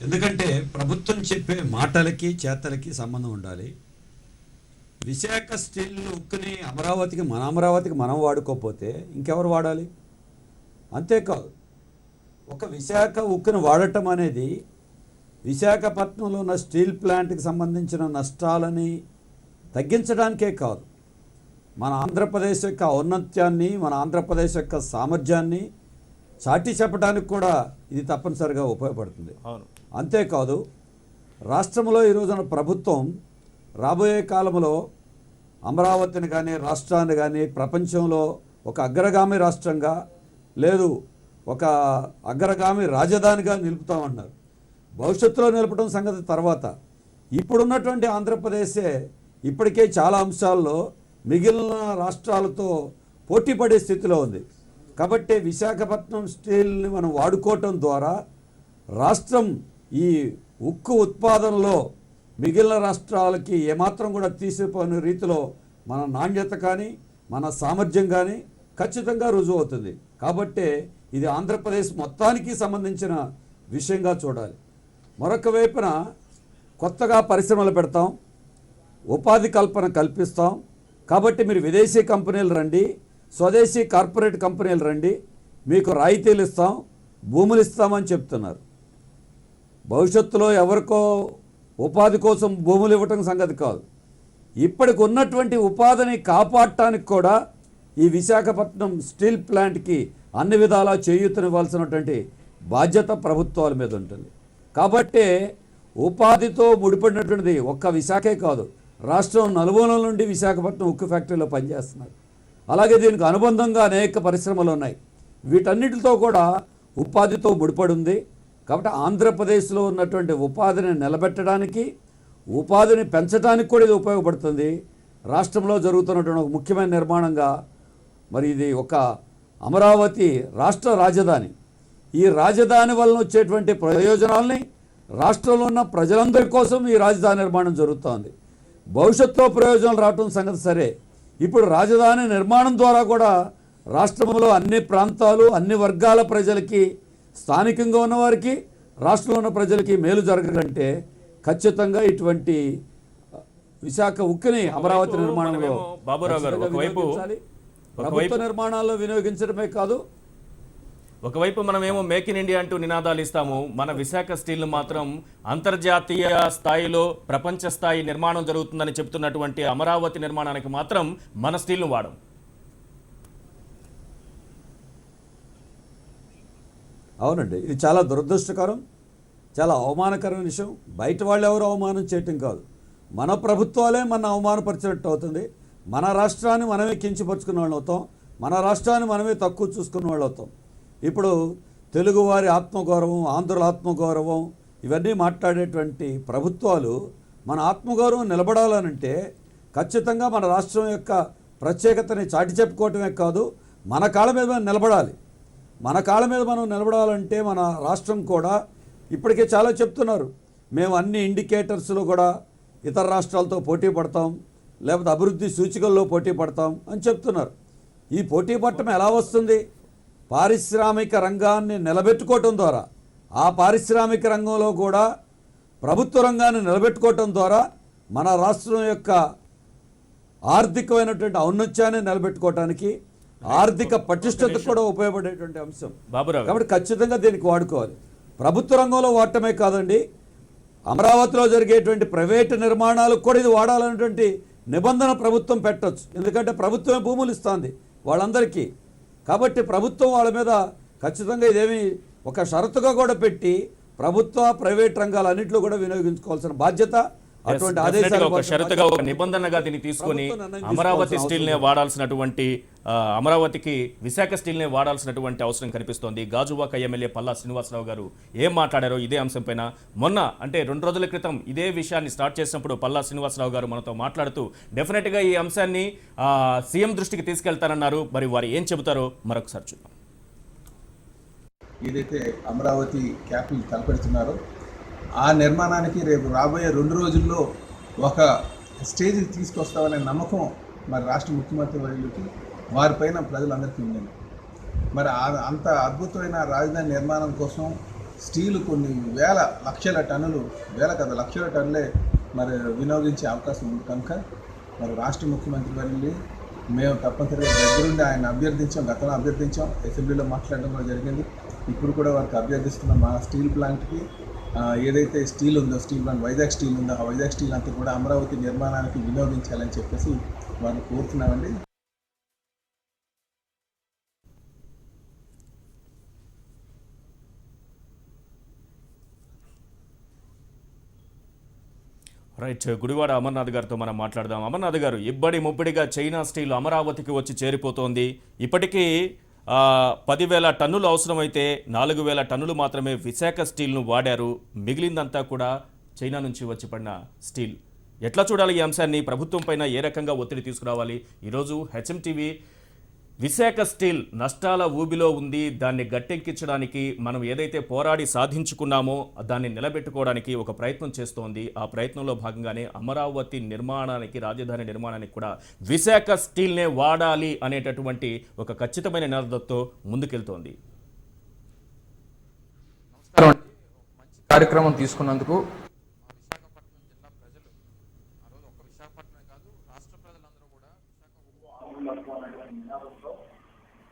ఎందుకంటే ప్రభుత్వం చెప్పే మాటలకి చేతలకి సంబంధం ఉండాలి. విశాఖ స్టీల్ ఉక్కుని అమరావతికి మనం వాడుకోకపోతే ఇంకెవరు వాడాలి? అంతేకాదు, ఒక విశాఖ ఉక్కును వాడటం అనేది విశాఖపట్నంలో ఉన్న స్టీల్ ప్లాంట్కి సంబంధించిన నష్టాలని తగ్గించడానికే కాదు, మన ఆంధ్రప్రదేశ్ యొక్క ఔన్నత్యాన్ని, మన ఆంధ్రప్రదేశ్ యొక్క సామర్థ్యాన్ని చాటి చెప్పడానికి కూడా ఇది తప్పనిసరిగా ఉపయోగపడుతుంది. అంతేకాదు రాష్ట్రంలో ఈ రోజున ప్రభుత్వం రాబోయే కాలంలో అమరావతిని కానీ రాష్ట్రాన్ని కానీ ప్రపంచంలో ఒక అగ్రగామి రాష్ట్రంగా లేదు ఒక అగ్రగామి రాజధానిగా నిలుపుతామన్నారు. భవిష్యత్తులో నిలపడం సంగతి తర్వాత, ఇప్పుడున్నటువంటి ఆంధ్రప్రదేశే ఇప్పటికే చాలా అంశాల్లో మిగిలిన రాష్ట్రాలతో పోటీ పడే స్థితిలో ఉంది. కాబట్టి విశాఖపట్నం స్టీల్ని మనం వాడుకోవటం ద్వారా రాష్ట్రం ఈ ఉక్కు ఉత్పాదనలో మిగిలిన రాష్ట్రాలకి ఏమాత్రం కూడా తీసిపోయిన రీతిలో మన నాణ్యత కానీ మన సామర్థ్యం కానీ ఖచ్చితంగా రుజువు అవుతుంది. కాబట్టే ఇది ఆంధ్రప్రదేశ్ మొత్తానికి సంబంధించిన విషయంగా చూడాలి. మరొక వైపున కొత్తగా పరిశ్రమలు పెడతాం, ఉపాధి కల్పన కల్పిస్తాం. కాబట్టి మీరు విదేశీ కంపెనీలు రండి, స్వదేశీ కార్పొరేట్ కంపెనీలు రండి, మీకు రాయితీలు ఇస్తాం, భూములు ఇస్తామని చెప్తున్నారు. భవిష్యత్తులో ఎవరికో ఉపాధి కోసం భూములు ఇవ్వటం సంగతి కాదు. ఇప్పటికి ఉన్నటువంటి ఉపాధిని కాపాడటానికి కూడా ఈ విశాఖపట్నం స్టీల్ ప్లాంట్కి అన్ని విధాలా చేయూతనివ్వాల్సినటువంటి బాధ్యత ప్రభుత్వాల మీద ఉంటుంది. కాబట్టే ఉపాధితో ముడిపడినటువంటిది ఒక్క విశాఖే కాదు, రాష్ట్రం నలుమూలల నుండి విశాఖపట్నం ఉక్కు ఫ్యాక్టరీలో పనిచేస్తున్నారు. అలాగే దీనికి అనుబంధంగా అనేక పరిశ్రమలు ఉన్నాయి. వీటన్నిటితో కూడా ఉపాధితో ముడిపడి ఉంది. కాబట్టి ఆంధ్రప్రదేశ్లో ఉన్నటువంటి ఉపాధిని నిలబెట్టడానికి, ఉపాధిని పెంచడానికి కూడా ఇది ఉపయోగపడుతుంది. రాష్ట్రంలో జరుగుతున్నటువంటి ఒక ముఖ్యమైన నిర్మాణంగా మరి ఇది ఒక అమరావతి రాష్ట్ర రాజధాని. ఈ రాజధాని వలన వచ్చేటువంటి ప్రయోజనాల్ని రాష్ట్రంలో ఉన్న ప్రజలందరి కోసం ఈ రాజధాని నిర్మాణం జరుగుతోంది. భవిష్యత్తులో ప్రయోజనాలు రావటం సంగతి సరే, ఇప్పుడు రాజధాని నిర్మాణం ద్వారా కూడా రాష్ట్రంలో అన్ని ప్రాంతాలు అన్ని వర్గాల ప్రజలకి, స్థానికంగా ఉన్నవారికి రాష్ట్రంలో ఉన్న ప్రజలకి మేలు జరగాలంటే ఖచ్చితంగా ఇటువంటి విశాఖ ఉక్కుని అమరావతి నిర్మాణంలో బాబురావు గారు ప్రభుత్వ నిర్మాణాల్లో వినియోగించడమే కాదు, ఒకవైపు మనమేమో మేక్ ఇన్ ఇండియా అంటూ నినాదాలు ఇస్తాము, మన విశాఖ స్టీల్ మాత్రం అంతర్జాతీయ స్థాయిలో ప్రపంచ స్థాయి నిర్మాణం జరుగుతుందని చెప్తున్నటువంటి అమరావతి నిర్మాణానికి మాత్రం మన స్టీల్ను వాడం. అవునండి, ఇది చాలా దురదృష్టకరం, చాలా అవమానకరమైన విషయం. బయట వాళ్ళు ఎవరు అవమానం చేయటం కాదు, మన ప్రభుత్వాలే మన అవమానపరిచినట్టు అవుతుంది. మన రాష్ట్రాన్ని మనమే కించపరుచుకున్న వాళ్ళు అవుతాం, మన రాష్ట్రాన్ని మనమే తక్కువ చూసుకున్న వాళ్ళు అవుతాం. ఇప్పుడు తెలుగువారి ఆత్మగౌరవం, ఆంధ్రుల ఆత్మగౌరవం ఇవన్నీ మాట్లాడేటువంటి ప్రభుత్వాలు మన ఆత్మగౌరవం నిలబడాలనంటే ఖచ్చితంగా మన రాష్ట్రం యొక్క ప్రత్యేకతని చాటి చెప్పుకోవటమే కాదు, మన కాళ్ళ మీద మనం నిలబడాలి. మన కాళ్ళ మీద మనం నిలబడాలంటే మన రాష్ట్రం కూడా ఇప్పటికే చాలా చెప్తున్నారు, మేము అన్ని ఇండికేటర్స్లో కూడా ఇతర రాష్ట్రాలతో పోటీ పడతాం, లేకపోతే అభివృద్ధి సూచికల్లో పోటీ పడతాం అని చెప్తున్నారు. ఈ పోటీ పట్టడం ఎలా వస్తుంది? పారిశ్రామిక రంగాన్ని నిలబెట్టుకోవటం ద్వారా, ఆ పారిశ్రామిక రంగంలో కూడా ప్రభుత్వ రంగాన్ని నిలబెట్టుకోవటం ద్వారా మన రాష్ట్రం యొక్క ఆర్థికమైనటువంటి ఔన్నత్యాన్ని నిలబెట్టుకోవటానికి, ఆర్థిక పటిష్టతకు కూడా ఉపయోగపడేటువంటి అంశం. బాబురావు కాబట్టి ఖచ్చితంగా దీనికి వాడుకోవాలి. ప్రభుత్వ రంగంలో వాడటమే కాదండి, అమరావతిలో జరిగేటువంటి ప్రైవేటు నిర్మాణాలకు కూడా ఇది వాడాలనేటువంటి నిబంధన ప్రభుత్వం పెట్టచ్చు. ఎందుకంటే ప్రభుత్వమే భూములు ఇస్తుంది వాళ్ళందరికీ. కాబట్టి ప్రభుత్వం వాళ్ళ మీద ఖచ్చితంగా ఇదేమి ఒక షరతుగా కూడా పెట్టి ప్రభుత్వ ప్రైవేట్ రంగాలన్నింటిలో కూడా వినియోగించుకోవాల్సిన బాధ్యత, అటువంటి ఆదేశాలు ఒక షరతుగా ఒక నిబంధనగా దీన్ని తీసుకొని అమరావతి స్టీల్నే వాడాల్సినటువంటి అమరావతికి విశాఖ స్టీల్నే వాడాల్సినటువంటి అవసరం కనిపిస్తోంది. గాజువాక ఎమ్మెల్యే పల్లా శ్రీనివాసరావు గారు ఏం మాట్లాడారో ఇదే అంశంపైన మొన్న అంటే 2 రోజుల క్రితం ఇదే విషయాన్ని స్టార్ట్ చేసినప్పుడు పల్లా శ్రీనివాసరావు గారు మనతో మాట్లాడుతూ డెఫినెట్గా ఈ అంశాన్ని సీఎం దృష్టికి తీసుకెళ్తారన్నారు. మరి వారు ఏం చెబుతారో మరొకసారి చూద్దాం. ఏదైతే అమరావతి క్యాపిటల్ తలపెడుతున్నారో ఆ నిర్మాణానికి రేపు రాబోయే 2 రోజుల్లో ఒక స్టేజ్కి తీసుకొస్తామనే నమ్మకం మరి రాష్ట్ర ముఖ్యమంత్రి వర్యులకి, వారిపైన ప్రజలందరికీ ఉందండి. మరి అంత అద్భుతమైన రాజధాని నిర్మాణం కోసం స్టీలు కొన్ని లక్షల టన్నులే మరి వినియోగించే అవకాశం ఉంది. కనుక మరి రాష్ట్ర ముఖ్యమంత్రి వర్యులు మేము తప్పనిసరిగా దగ్గరుండి ఆయన అభ్యర్థించాం, గతంలో అభ్యర్థించాం, అసెంబ్లీలో మాట్లాడడం కూడా జరిగింది. ఇప్పుడు కూడా వారికి అభ్యర్థిస్తున్నాం, మా స్టీల్ ప్లాంట్కి ఏదైతే స్టీల్ ఉందో, స్టీల్ ప్లాంట్ వైజాగ్ స్టీల్ ఉందో, ఆ వైజాగ్ స్టీల్ అంతా కూడా అమరావతి నిర్మాణానికి వినియోగించాలని చెప్పేసి వారిని కోరుతున్నామండి. రైట్, గుడివాడ అమర్నాథ్ గారితో మనం మాట్లాడదాం. అమర్నాథ్ గారు, ఇబ్బడి ముబ్బడిగా చైనా స్టీల్ అమరావతికి వచ్చి చేరిపోతోంది. ఇప్పటికీ 10,000 టన్నులు అవసరమైతే 4,000 టన్నులు మాత్రమే విశాఖ స్టీల్ను వాడారు. మిగిలిందంతా కూడా చైనా నుంచి వచ్చి పడిన స్టీల్. ఎట్లా చూడాలి ఈ అంశాన్ని? ప్రభుత్వం పైన ఏ రకంగా ఒత్తిడి తీసుకురావాలి? ఈరోజు హెచ్ఎంటీవీ విశాఖ స్టీల్ నష్టాల ఊబిలో ఉంది, దాన్ని గట్టెక్కించడానికి మనం ఏదైతే పోరాడి సాధించుకున్నామో దాన్ని నిలబెట్టుకోవడానికి ఒక ప్రయత్నం చేస్తోంది. ఆ ప్రయత్నంలో భాగంగానే అమరావతి నిర్మాణానికి, రాజధాని నిర్మాణానికి కూడా విశాఖ స్టీల్నే వాడాలి అనేటటువంటి ఒక ఖచ్చితమైన నినాదంతో ముందుకెళ్తోంది. మంచి కార్యక్రమం తీసుకున్నందుకు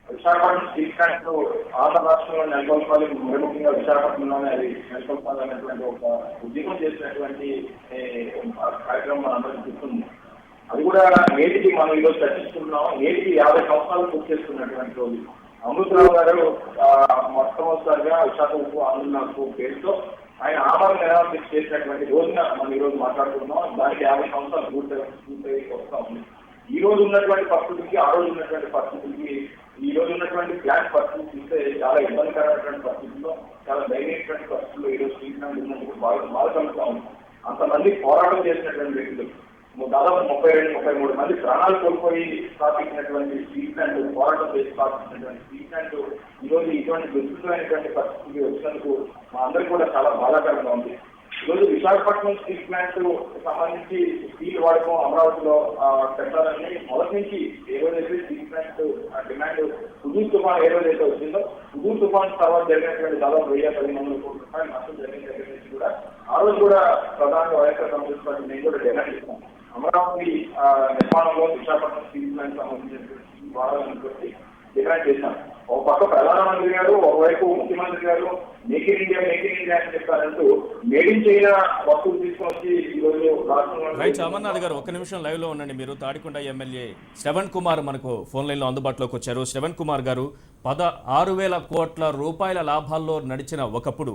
విశాఖపట్నం స్టీల్ ప్లాంట్ ఆంధ్ర రాష్ట్రంలో నెలకొల్పాలి, ముఖ్యంగా విశాఖపట్నంలోనే అది నెలకొల్పాలనేటువంటి ఒక ఉద్యమం చేసినటువంటి కార్యక్రమం మనందరికీ గుర్తుంది. అది కూడా నేటికి మనం ఈరోజు చర్చిస్తున్నాం. నేటికి 50 సంవత్సరాలు పూర్తి చేస్తున్నటువంటి రోజు. అమృతరావు గారు మొట్టమొదటిసారిగా విశాఖ ఉప్పు ఆంధ్రనాథ్ పేరుతో ఆయన ఆమరణ నిరాకరణ చేసినటువంటి రోజున మనం ఈరోజు మాట్లాడుతున్నాం. దానికి 50 సంవత్సరాలు పూర్తి వస్తా ఉంది. ఈ రోజు ఉన్నటువంటి పరిస్థితులకి, ఆ రోజు ఉన్నటువంటి పరిస్థితులకి, ఈ రోజు ఉన్నటువంటి ప్లాంట్ పరిస్థితులు చూస్తే చాలా ఇబ్బందికరమైనటువంటి పరిస్థితుల్లో, చాలా దయనీయటువంటి పరిస్థితుల్లో ఈ రోజు స్టీల్ ప్లాంట్ ఉన్నందుకు బాధ కలుగుతా ఉంది. అంతమంది పోరాటం చేసినటువంటి వ్యక్తులు, దాదాపు 32-33 మంది ప్రాణాలు కోల్పోయి స్థాపించినటువంటి స్టీల్ ప్లాంట్, పోరాటం చేసి స్థాపించినటువంటి స్టీల్ ప్లాంట్ ఈ రోజు ఇటువంటి విస్తృతమైనటువంటి పరిస్థితికి వచ్చినందుకు మా అందరికీ కూడా చాలా బాధాకరంగా ఉంది. ఈరోజు విశాఖపట్నం స్టీల్ ప్లాంట్ సంబంధించి స్టీల్ వాడకం అమరావతిలో పెట్టాలని మొదటి నుంచి ఏ రోజైతే స్టీల్ ప్లాంట్ డిమాండ్ హుదూద్ తుఫాన్ ఏ రోజైతే వచ్చిందో, హుదూద్ తుఫాన్ తర్వాత జరిగినటువంటి దాదాపు 1,000-1,300 కోట్ల రూపాయలు నష్టం జరిగిన దగ్గర నుంచి కూడా ఆ రోజు కూడా ప్రధానంగా వైఎస్ఆర్ కాంగ్రెస్ పార్టీ నేను కూడా డిమాండ్ చేస్తాం. అమరావతి నిర్మాణంలో విశాఖపట్నం స్టీల్ ప్లాంట్ సంబంధించినటువంటి స్టీల్ వాడాలని డిమాండ్ చేశాం. ఒక పక్క ప్రధానమంత్రి గారు, ఒకవైపు ముఖ్యమంత్రి గారు మేక్ ఇన్ ఇండియా అని చెప్పారంటూ మేడ్ ఇన్ చైనా వస్తువులు తీసుకొచ్చి ఈ రోజు రాష్ట్రంలో. రైట్, అమర్నాథ్ గారు ఒక్క నిమిషం లైవ్ లో ఉండండి. మీరు తాడికొండ ఎమ్మెల్యే శ్రవణ్ కుమార్ మనకు ఫోన్ లైన్ లో అందుబాటులోకి వచ్చారు. శ్రవణ్ కుమార్ గారు, 16,000 కోట్ల రూపాయల లాభాల్లో నడిచిన ఒకప్పుడు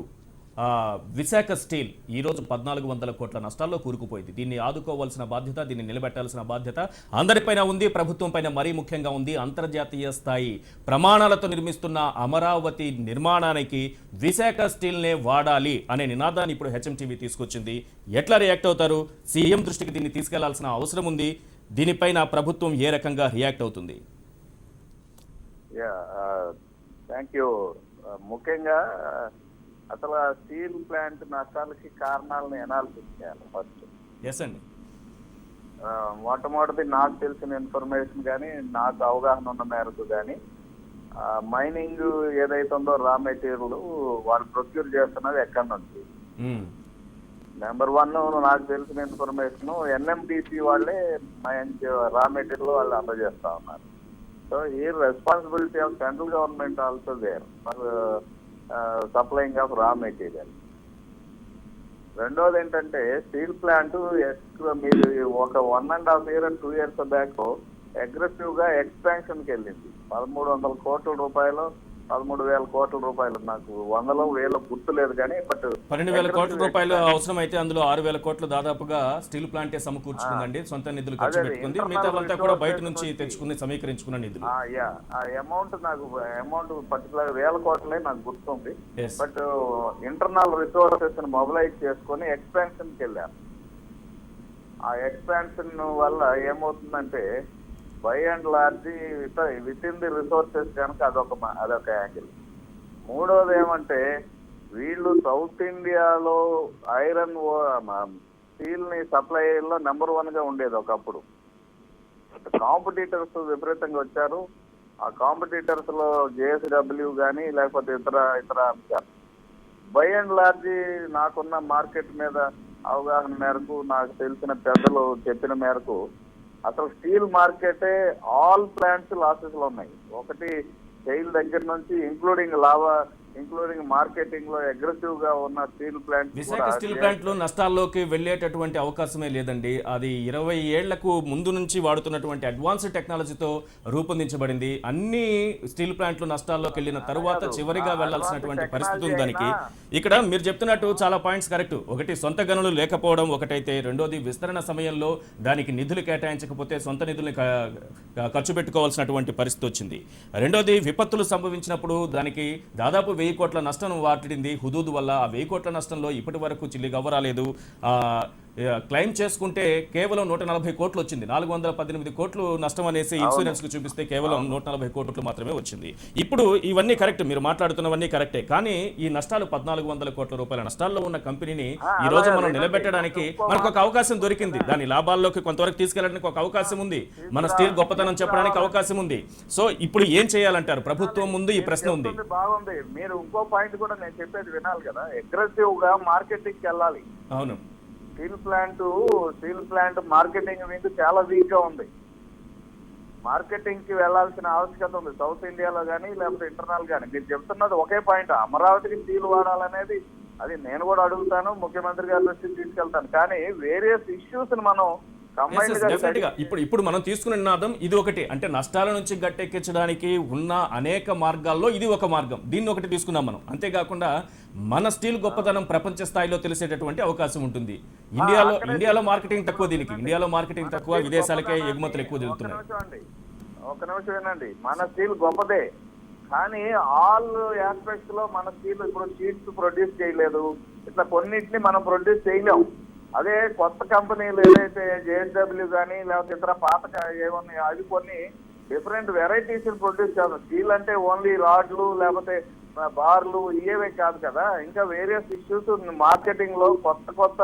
విశాఖ స్టీల్ ఈరోజు 1,400 కోట్ల నష్టాల్లో కూరుకుపోయింది. దీన్ని ఆదుకోవాల్సిన బాధ్యత, దీన్ని నిలబెట్టాల్సిన బాధ్యత అందరిపైన ఉంది, ప్రభుత్వం పైన మరీ ముఖ్యంగా ఉంది. అంతర్జాతీయ స్థాయి ప్రమాణాలతో నిర్మిస్తున్న అమరావతి నిర్మాణానికి విశాఖ స్టీల్నే వాడాలి అనే నినాదాన్ని ఇప్పుడు హెచ్ఎంటీవీ తీసుకొచ్చింది. ఎట్లా రియాక్ట్ అవుతారు? సీఎం దృష్టికి దీన్ని తీసుకెళ్లాల్సిన అవసరం ఉంది. దీనిపైన ప్రభుత్వం ఏ రకంగా రియాక్ట్ అవుతుంది? Thank you. ముఖ్యంగా అసలు స్టీల్ ప్లాంట్ నష్టాలకి కారణాలను ఎనాలిసిస్ చేయాలి ఫస్ట్. ఎస్ అండి. మొట్టమొదటిది నాకు తెలిసిన ఇన్ఫర్మేషన్ కానీ, నాకు అవగాహన ఉన్న మేరకు కానీ, మైనింగ్ ఏదైతే ఉందో రా మెటీరియల్ వాళ్ళు ప్రొక్యూర్ చేస్తున్నది ఎక్కడి నుంచి. నెంబర్ 1 నాకు తెలిసిన ఇన్ఫర్మేషన్ ఎన్ఎండిసి వాళ్ళే రా మెటీరియల్ వాళ్ళు అందజేస్తా ఉన్నారు. సో ఈ responsibility of central government also there for supplying of raw material. రెండోది ఏంటంటే స్టీల్ ప్లాంట్ మీరు ఒక 1.5 year 2 years బ్యాక్ అగ్రెసివ్ గా ఎక్స్పాన్షన్ కి వెళ్ళింది. 1,300 కోట్ల రూపాయలు, 13,000 కోట్ల రూపాయలు, నాకు 100,000 గుర్తులేదు కానీ, బట్ 12,000 కోట్ల రూపాయలు అవసరమైతే అందులో 6,000 కోట్లు దాదాపుగా స్టీల్ ప్లాంటే సమకూర్చుకుందండి. సొంత నిధులు ఖర్చు పెట్టుకుంది. మిగతాదంతా కూడా బయట నుంచి తెచ్చుకుని సమీకరించుకున్న నిధులు. ఆ అమౌంట్ పర్టికులర్ 1,000 కోట్లే నాకు గుర్తుంది. బట్ ఇంటర్నల్ రిసోర్సెస్ మొబిలైజ్ చేసుకుని ఎక్స్పాన్షన్ కి వెళ్ళారు. ఆ ఎక్స్పాన్షన్ వల్ల ఏమవుతుందంటే by and large with in the resources కనుక అదొక యాంగిల్. మూడోది ఏమంటే వీళ్ళు సౌత్ ఇండియాలో ఐరన్ స్టీల్ ని సప్లైలో నెంబర్ 1 గా ఉండేది ఒకప్పుడు. కాంపిటీటర్స్ విపరీతంగా వచ్చారు. ఆ కాంపిటీటర్స్ లో జేఎస్డబ్ల్యూ కానీ లేకపోతే ఇతర అంశాలు. బై అండ్ లార్జ్ నాకున్న మార్కెట్ మీద అవగాహన మేరకు, నాకు తెలిసిన పెద్దలు చెప్పిన మేరకు అసలు స్టీల్ మార్కెటే ఆల్ ప్లాంట్స్ లాసెస్ లో ఉన్నాయి. ఒకటి సెయిల్ దగ్గర నుంచి ఇంక్లూడింగ్ ఇంక్లూడింగ్ మార్కెటింగ్ లో అగ్రెసివ్ గా ఉన్న స్టీల్ ప్లాంట్ విశాఖ స్టీల్ ప్లాంట్లు నష్టాల్లోకి వెళ్ళేటటువంటి అవకాశమే లేదండి. అది 20 ఏళ్లకు ముందు నుంచి వాడుతున్నటువంటి అడ్వాన్స్డ్ టెక్నాలజీతో రూపొందించబడింది. అన్ని స్టీల్ ప్లాంట్లు నష్టాల్లోకి వెళ్ళిన తరువాత చివరిగా వెళ్లాల్సినటువంటి పరిస్థితి ఉంది దానికి. ఇక్కడ మీరు చెప్తున్నట్టు చాలా పాయింట్స్ కరెక్ట్. ఒకటి సొంత గనులు లేకపోవడం ఒకటైతే, రెండోది విస్తరణ సమయంలో దానికి నిధులు కేటాయించకపోతే సొంత నిధుల్ని ఖర్చు పెట్టుకోవాల్సినటువంటి పరిస్థితి వచ్చింది. రెండోది విపత్తులు సంభవించినప్పుడు దానికి దాదాపు 1000 కోట్ల నష్టం వాటిడింది హుదూద్ వల్ల. ఆ 1000 కోట్ల నష్టంలో ఇప్పటి వరకు చిల్లి గవ్వరాలేదు. క్లెయిమ్ చేసుకుంటే కేవలం 140 కోట్లు వచ్చింది. 418 కోట్లు నష్టం అనేసి ఇన్సూరెన్స్ కు చూపిస్తే కేవలం 140 కోట్లు మాత్రమే వచ్చింది. ఇప్పుడు ఇవన్నీ కరెక్ట్, మీరు మాట్లాడుతున్నవన్నీ కరెక్టే. కానీ ఈ నష్టాలు 1400 కోట్ల రూపాయల నష్టాల్లో ఉన్న కంపెనీని ఈ రోజు మనం నిలబెట్టడానికి మనకు ఒక అవకాశం దొరికింది. దాని లాభాల్లోకి కొంతవరకు తీసుకెళ్ళడానికి ఒక అవకాశం ఉంది. మన స్టీల్ గొప్పతనం చెప్పడానికి అవకాశం ఉంది. సో ఇప్పుడు ఏం చేయాలంటారు? ప్రభుత్వం ముందు ఈ ప్రశ్న ఉంది. బాగుంది. మీరు ఇంకో పాయింట్ కూడా నేను చెప్పేది వినాలి కదా. అగ్రెసివ్ గా మార్కెటింగ్ కి వెళ్ళాలి. అవును, స్టీల్ ప్లాంట్ మార్కెటింగ్ వింగ్ చాలా వీక్ గా ఉంది. మార్కెటింగ్ కి వెళ్లాల్సిన ఆవశ్యకత ఉంది, సౌత్ ఇండియాలో కానీ లేకపోతే ఇంటర్నల్ కానీ. మీరు చెప్తున్నది ఒకే పాయింట్, అమరావతికి స్టీల్ వాడాలనేది. అది నేను కూడా అడుగుతాను, ముఖ్యమంత్రి గారి దృష్టికి తీసుకెళ్తాను. కానీ వేరియస్ ఇష్యూస్ మనం ఇప్పుడు మనం తీసుకున్న నినాదం ఇది ఒకటి. అంటే నష్టాల నుంచి గట్టెక్కించడానికి ఉన్న అనేక మార్గాల్లో ఇది ఒక మార్గం. దీన్ని ఒకటి తీసుకున్నాం మనం. అంతేకాకుండా మన స్టీల్ గొప్పతనం ప్రపంచ స్థాయిలో తెలిసేటటువంటి అవకాశం ఉంటుంది. ఇండియాలో మార్కెటింగ్ తక్కువ, దీనికి ఇండియాలో మార్కెటింగ్ తక్కువ, విదేశాలకే ఎగుమతులు ఎక్కువ జరుగుతున్నాయి. ఒక నిమిషం వినండి. మన స్టీల్ గొప్పదే, కానీ ఆల్ ఆస్పెక్ట్స్ లో మన స్టీల్ ఇప్పుడు షీట్స్ ప్రొడ్యూస్ చేయలేదు. ఇట్లా కొన్నిటిని మనం ప్రొడ్యూస్ చేయలేము. అదే కొత్త కంపెనీలు ఏదైతే జేఎస్డబ్ల్యూ కానీ లేకపోతే ఇతర పాత ఏమన్నాయి, అవి కొన్ని డిఫరెంట్ వెరైటీస్ ప్రొడ్యూస్ చేస్తాం. స్టీల్ అంటే ఓన్లీ రాడ్లు లేకపోతే బార్లు ఇవే కాదు కదా, ఇంకా వేరియస్ ఇష్యూస్ మార్కెటింగ్ లో కొత్త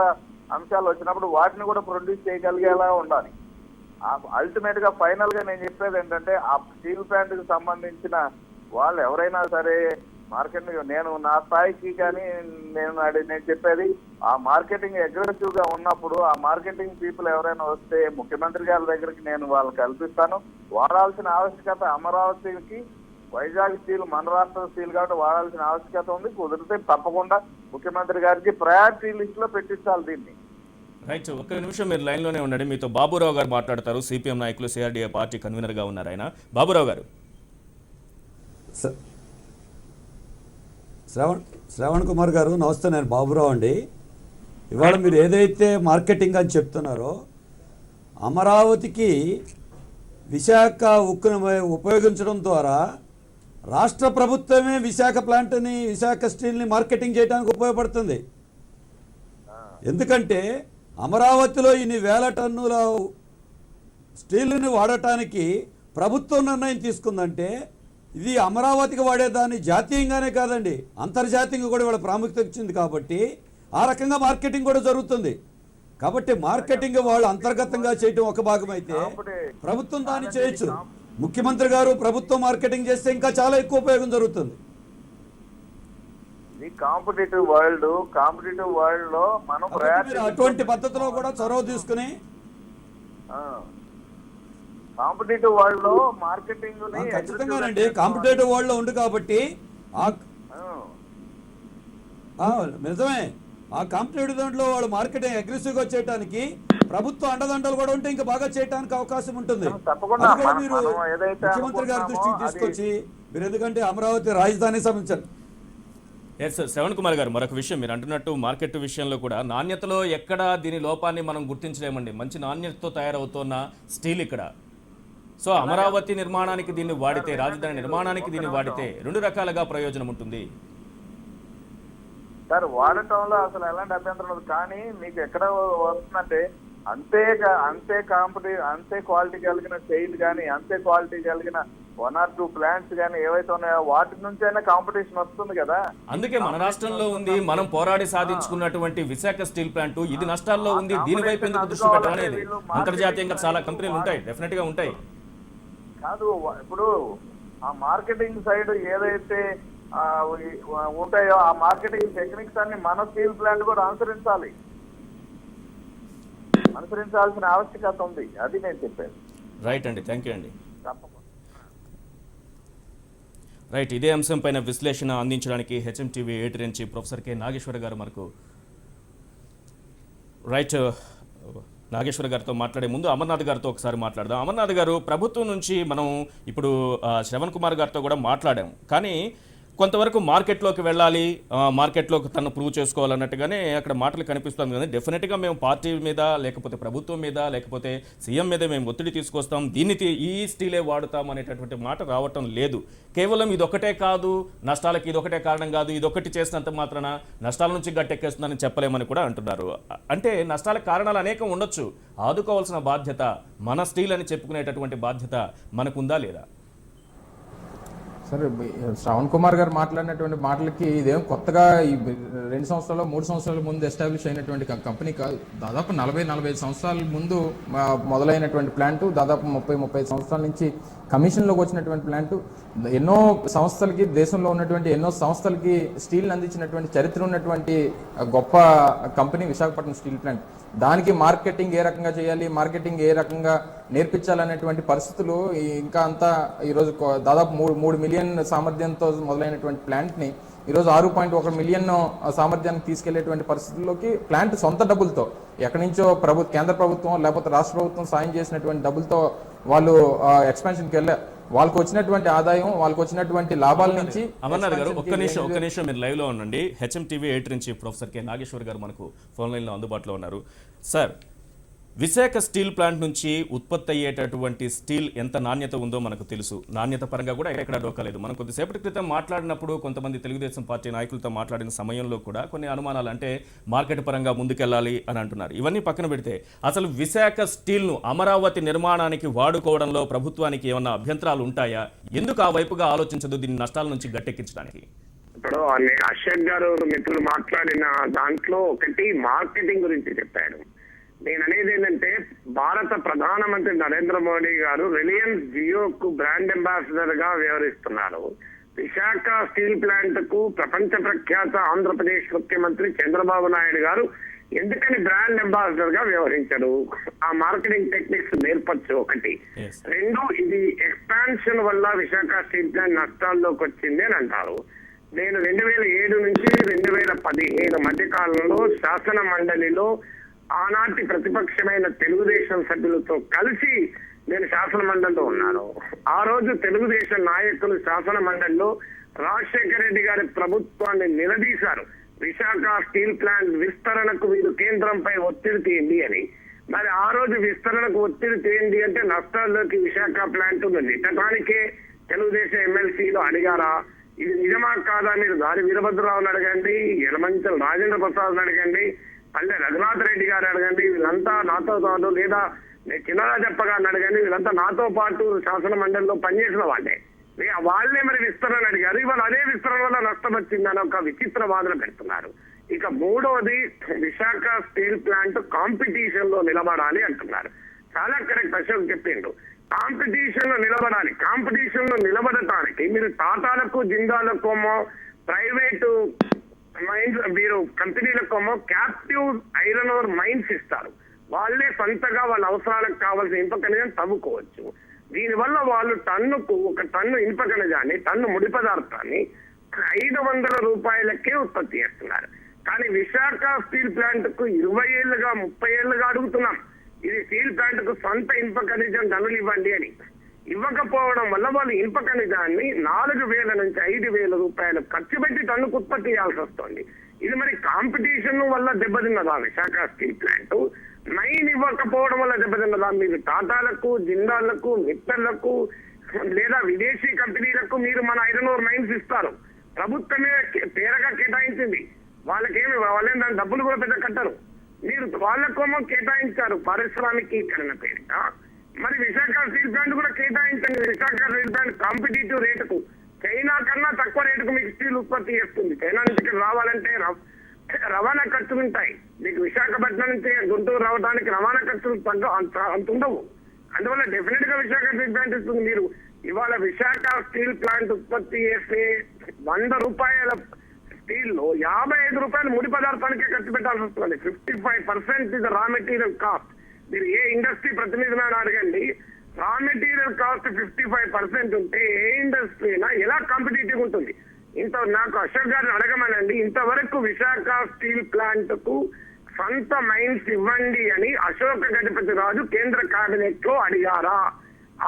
అంశాలు వచ్చినప్పుడు వాటిని కూడా ప్రొడ్యూస్ చేయగలిగేలా ఉండాలి. అల్టిమేట్ గా ఫైనల్ గా నేను చెప్పేది ఏంటంటే, ఆ స్టీల్ ప్లాంట్ కి సంబంధించిన వాళ్ళు ఎవరైనా సరే మార్కెటింగ్, నేను నా స్థాయికి కానీ నేను చెప్పేది, ఆ మార్కెటింగ్ అగ్రెసివ్ గా ఉన్నప్పుడు ఆ మార్కెటింగ్ పీపుల్ ఎవరైనా వస్తే ముఖ్యమంత్రి గారి దగ్గరికి నేను వాళ్ళని కల్పిస్తాను. వాడాల్సిన ఆవశ్యకత అమరావతికి, వైజాగ్ స్టీల్ మన రాష్ట్ర స్టీల్ కాబట్టి వాడాల్సిన ఆవశ్యకత ఉంది. కుదిరితే తప్పకుండా ముఖ్యమంత్రి గారికి ప్రయారిటీ లిస్ట్ లో పెట్టించాలి దీన్ని. రైట్, ఒక్క నిమిషం మీరు లైన్లోనే ఉండండి. మీతో బాబురావు గారు మాట్లాడతారు. సిపిఎం నాయకులు, సిఆర్డీఏ పార్టీ కన్వీనర్గా ఉన్నారు ఆయన. బాబురావు గారు. శ్రవణ్ కుమార్ గారు నమస్తే, నేను బాబురావు అండి. ఇవాళ మీరు ఏదైతే మార్కెటింగ్ అని చెప్తున్నారో, అమరావతికి విశాఖ ఉక్కును ఉపయోగించడం ద్వారా రాష్ట్ర ప్రభుత్వమే విశాఖ ప్లాంట్ని, విశాఖ స్టీల్ని మార్కెటింగ్ చేయడానికి ఉపయోగపడుతుంది. ఎందుకంటే అమరావతిలో ఇన్ని వేల టన్నుల స్టీల్ని వాడటానికి ప్రభుత్వం నిర్ణయం తీసుకుందంటే ఇది అమరావతికి వాడేదాన్ని జాతీయంగానే కాదండి, అంతర్జాతీయంగా కూడా వాళ్ళ ప్రాముఖ్యత ఇచ్చింది. కాబట్టి ఆ రకంగా మార్కెటింగ్ కూడా జరుగుతుంది. కాబట్టి మార్కెటింగ్ వాళ్ళు అంతర్గతంగా చేయటం ఒక భాగం అయితే, ప్రభుత్వం దాన్ని చేయొచ్చు. ముఖ్యమంత్రి గారు ప్రభుత్వం మార్కెటింగ్ చేస్తే ఇంకా చాలా ఎక్కువ ఉపయోగం జరుగుతుంది. కాంపిటేటివ్ వరల్డ్ లో మనం అటువంటి పద్ధతిలో కూడా చొరవ తీసుకుని కాంపిటేటివ్ వరల్డ్ లో మార్కెటింగ్ ఖచ్చితంగానండి కాంపిటేటివ్ వరల్డ్ లో ఉంది కాబట్టి నిజమే. ఆ కాంపిటేటివ్ దాంట్లో వాళ్ళు మార్కెటింగ్ అగ్రెసివ్ గా చేయడానికి ప్రభుత్వ అండదండలు కూడా ఉంటే ఇంకా బాగా చేయడానికి అవకాశం ఉంటుంది. మీరు ముఖ్యమంత్రి గారి దృష్టికి తీసుకొచ్చి మీరు, ఎందుకంటే అమరావతి రాజధాని సంబంధించారు. ఎస్ సార్, శ్రవణ్ కుమార్ గారు, మరొక విషయం మీరు అంటున్నట్టు మార్కెట్ విషయంలో కూడా నాణ్యతలో ఎక్కడ దీని లోపాన్ని మనం గుర్తించలేమండి. మంచి నాణ్యతతో తయారవుతున్న స్టీల్ ఇక్కడ. సో అమరావతి నిర్మాణానికి దీన్ని వాడితే, రాజధాని నిర్మాణానికి దీన్ని వాడితే 2 రకాలుగా ప్రయోజనం ఉంటుంది సార్. వాడటంలో అసలు ఎలాంటి అభ్యంతరం లేదు. కానీ మీకు ఎక్కడ వస్తుందంటే అంతే క్వాలిటీ కలిగిన చైన్ కానీ, అంతే క్వాలిటీ కలిగిన 1 or 2 ప్లాంట్స్ కానీ ఏవైతే ఉన్నాయో వాటి నుంచి అయినా కాంపిటీషన్ వస్తుంది కదా. అందుకే మన రాష్ట్రంలో ఉంది, మనం పోరాడి సాధించుకున్నటువంటి విశాఖ స్టీల్ ప్లాంట్ ఇది నష్టాల్లో ఉంది. దీని వైపు ఎందుకు దృష్టి పెట్టాలనేది. అంతర్జాతీయంగా చాలా కంపెనీలు ఉంటాయి, డెఫినెట్ గా ఉంటాయి. కాదు, ఇప్పుడు ఆ మార్కెటింగ్ సైడ్ ఏదైతే ఉంటాయో ఆ మార్కెటింగ్ టెక్నిక్స్ అన్ని మన స్టీల్ ప్లాంట్ కూడా అనుసరించాల్సిన ఆవశ్యకత ఉంది. అది నేను చెప్పాను. రైట్ అండి, థ్యాంక్ యూ అండి. రైట్, ఇదే అంశంపైన విశ్లేషణ అందించడానికి HMTV editor in chief professor K Nageswara గారు మనకు రైట్. నాగేశ్వర గారితో మాట్లాడే ముందు అమర్నాథ్ గారితో ఒకసారి మాట్లాడదాం. అమర్నాథ్ గారు, ప్రభుత్వం నుంచి మనం ఇప్పుడు శ్రవణ్ కుమార్ గారితో కూడా మాట్లాడాం, కానీ కొంతవరకు మార్కెట్లోకి వెళ్ళాలి, మార్కెట్లోకి తను ప్రూవ్ చేసుకోవాలన్నట్టుగానే అక్కడ మాటలు కనిపిస్తుంది. కానీ డెఫినెట్గా మేము పార్టీ మీద లేకపోతే ప్రభుత్వం మీద లేకపోతే సీఎం మీద మేము ఒత్తిడి తీసుకొస్తాం, దీన్ని ఈ స్టీలే వాడుతాం అనేటటువంటి మాట రావటం లేదు. కేవలం ఇదొకటే కాదు, నష్టాలకి ఇదొకటే కారణం కాదు, ఇదొకటి చేసినంత మాత్రాన నష్టాల నుంచి గట్టెక్కేస్తుందని చెప్పలేమని కూడా అంటున్నారు. అంటే నష్టాలకు కారణాలు అనేకం ఉండొచ్చు, ఆదుకోవాల్సిన బాధ్యత, మన స్టీల్ అని చెప్పుకునేటటువంటి బాధ్యత మనకుందా లేదా? సరే, శ్రవణ్ కుమార్ గారు మాట్లాడినటువంటి మాటలకి ఇదేం కొత్తగా ఈ 2 సంవత్సరాలు 3 సంవత్సరాల ముందు ఎస్టాబ్లిష్ అయినటువంటి కంపెనీ కాదు. దాదాపు 40-45 సంవత్సరాల ముందు మొదలైనటువంటి ప్లాంటు, దాదాపు 30-35 సంవత్సరాల నుంచి కమిషన్లోకి వచ్చినటువంటి ప్లాంటు, ఎన్నో సంస్థలకి, దేశంలో ఉన్నటువంటి ఎన్నో సంస్థలకి స్టీల్ని అందించినటువంటి చరిత్ర ఉన్నటువంటి గొప్ప కంపెనీ విశాఖపట్నం స్టీల్ ప్లాంట్. దానికి మార్కెటింగ్ ఏ రకంగా చేయాలి, మార్కెటింగ్ ఏ రకంగా నేర్పించాలనేటువంటి పరిస్థితులు ఇంకా అంతా ఈరోజు దాదాపు 3 మిలియన్ సామర్థ్యంతో మొదలైనటువంటి ప్లాంట్ని ఈరోజు 6.1 మిలియన్ సామర్థ్యానికి తీసుకెళ్లేటువంటి పరిస్థితుల్లోకి ప్లాంట్ సొంత డబ్బులతో, ఎక్కడి నుంచో కేంద్ర ప్రభుత్వం లేకపోతే రాష్ట్ర ప్రభుత్వం సాయం చేసినటువంటి డబ్బులతో వాళ్ళు ఎక్స్పాన్షన్కి వెళ్ళారు. వాళ్ళకి వచ్చినటువంటి ఆదాయం, వాళ్ళకి వచ్చినటువంటి లాభాల నుంచి. అమర్నాథ్ గారు, ఒక్క నిమిషం మీరు లైవ్ లో ఉండండి. HMTV editor in chief professor K Nageswar గారు మనకు ఫోన్ లైన్ లో అందుబాటులో ఉన్నారు. సార్, విశాఖ స్టీల్ ప్లాంట్ నుంచి ఉత్పత్తి అయ్యేటటువంటి స్టీల్ ఎంత నాణ్యత ఉందో మనకు తెలుసు. నాణ్యత పరంగా కూడా ఎక్కడ డోకలేదు. మనం కొద్దిసేపటి క్రితం మాట్లాడినప్పుడు కొంతమంది తెలుగుదేశం పార్టీ నాయకులతో మాట్లాడిన సమయంలో కూడా కొన్ని అనుమానాలు, అంటే మార్కెట్ పరంగా ముందుకెళ్ళాలి అని అంటున్నారు. ఇవన్నీ పక్కన పెడితే అసలు విశాఖ స్టీల్ను అమరావతి నిర్మాణానికి వాడుకోవడంలో ప్రభుత్వానికి ఏమన్నా అభ్యంతరాలు ఉంటాయా? ఎందుకు ఆ వైపుగా ఆలోచించదు దీన్ని నష్టాల నుంచి గట్టెక్కించడానికి? ఇప్పుడు అశోక్ గారు మిత్రులు మాట్లాడిన దాంట్లో ఒకటి మార్కెటింగ్ గురించి చెప్పాడు. నేను అనేది ఏంటంటే, భారత ప్రధానమంత్రి నరేంద్ర మోడీ గారు రిలయన్స్ జియోకు బ్రాండ్ అంబాసిడర్ గా వ్యవహరిస్తున్నారు. విశాఖ స్టీల్ ప్లాంట్ కు ప్రపంచ ప్రఖ్యాత ఆంధ్రప్రదేశ్ ముఖ్యమంత్రి చంద్రబాబు నాయుడు గారు ఎందుకని బ్రాండ్ అంబాసిడర్ గా వ్యవహరించారు? ఆ మార్కెటింగ్ టెక్నిక్స్ నేర్పచ్చు ఒకటి. 2, ఇది ఎక్స్పాన్షన్ వల్ల విశాఖ స్టీల్ ప్లాంట్ నష్టాల్లోకి వచ్చింది అని అంటారు. నేను 2007 నుంచి 2015 మధ్య కాలంలో శాసన మండలిలో ఆనాటి ప్రతిపక్షమైన తెలుగుదేశం సభ్యులతో కలిసి నేను శాసన మండలిలో ఉన్నాను. ఆ రోజు తెలుగుదేశం నాయకులు శాసన మండలిలో రాజశేఖర రెడ్డి గారి ప్రభుత్వాన్ని నిలదీశారు. విశాఖ స్టీల్ ప్లాంట్ విస్తరణకు మీరు కేంద్రంపై ఒత్తిడి తీయండి అని. మరి ఆ రోజు విస్తరణకు ఒత్తిడి తీయండి అంటే నష్టాల్లోకి విశాఖ ప్లాంట్ నెట్టడానికే తెలుగుదేశం ఎమ్మెల్సీలు అడిగారా? ఇది నిజమా కాదా? మీరు దారి వీరభద్రరావుని అడగండి, యలమంచల రాజేంద్ర ప్రసాద్ని అడగండి, పల్లె రఘునాథ్ రెడ్డి గారు అడగండి, వీళ్ళంతా నాతో పాటు, లేదా చిన్నరాజప్ప గారిని అడగండి, వీళ్ళంతా నాతో పాటు శాసన మండలిలో పనిచేసిన వాళ్ళే. వాళ్ళే మరి విస్తరణ అడిగారు. ఇవాళ అదే విస్తరణ వల్ల నష్టం వచ్చిందని ఒక విచిత్ర వాదన పెడుతున్నారు. ఇక 3వది, విశాఖ స్టీల్ ప్లాంట్ కాంపిటీషన్ లో నిలబడాలి అంటున్నారు. చాలా కరెక్ట్ అశోక్ చెప్పిండు. కాంపిటీషన్ లో నిలబడాలి. కాంపిటీషన్ లో నిలబడటానికి మీరు టాటాలకు, జిందాలకోమో, ప్రైవేటు మైన్స్, మీరు కంపెనీలకోమో క్యాప్టివ్ ఐరన్ ఓర్ మైన్స్ ఇస్తారు. వాళ్ళే సొంతగా వాళ్ళ అవసరాలకు కావాల్సిన ఇనుప ఖనిజాన్ని తవ్వుకోవచ్చు. దీనివల్ల వాళ్ళు టన్నుకు, 1 టన్ను ఇనుప ఖనిజాన్ని, టన్ను ముడి పదార్థాన్ని 500 రూపాయలకే ఉత్పత్తి చేస్తున్నారు. కానీ విశాఖ స్టీల్ ప్లాంట్ కు 20 ఏళ్లుగా 30 ఏళ్లుగా అడుగుతున్నాం, ఇది స్టీల్ ప్లాంట్ కు సొంత ఇనుప ఖనిజం టన్నులు ఇవ్వండి అని. ఇవ్వకపోవడం వల్ల వాళ్ళు ఇనుప ఖనిజాన్ని 4,000 నుంచి 5,000 రూపాయలు ఖర్చు పెట్టి టన్నుకు ఉత్పత్తి చేయాల్సి వస్తుంది. ఇది మరి కాంపిటీషన్ వల్ల దెబ్బతిన్నదా విశాఖ స్టీల్ ప్లాంట్? మైన్ ఇవ్వకపోవడం వల్ల దెబ్బతిన్నదా? మీరు టాటాలకు, జిందాలకు, మిత్తర్లకు లేదా విదేశీ కంపెనీలకు మీరు మన ఐరన్ ఓర్ మైన్స్ ఇస్తారు. ప్రభుత్వమే పేరగా కేటాయించింది. వాళ్ళకేమి, వాళ్ళేం దాని డబ్బులు కూడా పెద్ద కట్టరు. మీరు వాళ్ళకేమో కేటాయించారు పారిశ్రామికీకరణ పేరిట. మరి విశాఖ స్టీల్ ప్లాంట్ కూడా కేటాయించండి. విశాఖ స్టీల్ ప్లాంట్ కాంపిటేటివ్ రేటుకు, చైనా కన్నా తక్కువ రేటుకు మీకు స్టీల్ ఉత్పత్తి చేస్తుంది. చైనా నుంచి రావాలంటే రవాణా ఖర్చులు ఉంటాయి. మీకు విశాఖపట్నం నుంచి గుంటూరు రావడానికి రవాణా ఖర్చులు అంత ఉండవు. అందువల్ల డెఫినెట్ గా విశాఖ స్టీల్ ప్లాంట్ ఇస్తుంది. మీరు ఇవాళ విశాఖ స్టీల్ ప్లాంట్ ఉత్పత్తి చేస్తే 100 రూపాయల స్టీల్ లో 55 రూపాయలు ముడి పదార్థానికే ఖర్చు పెట్టాల్సి వస్తుంది. 55% ఇది రా మెటీరియల్ కాస్ట్. మీరు ఏ ఇండస్ట్రీ ప్రతినిధిని అడగండి, రా మెటీరియల్ కాస్ట్ 55% ఉంటే ఏ ఇండస్ట్రీ అయినా ఎలా కాంపిటేటివ్ బాగుంటుంది. నాకు అశోక్ గారిని అడగమనండి, ఇంతవరకు విశాఖ స్టీల్ ప్లాంట్ కు సొంత మైన్స్ ఇవ్వండి అని అశోక్ గజపతి రాజు కేంద్ర కేబినెట్ లో అడిగారా?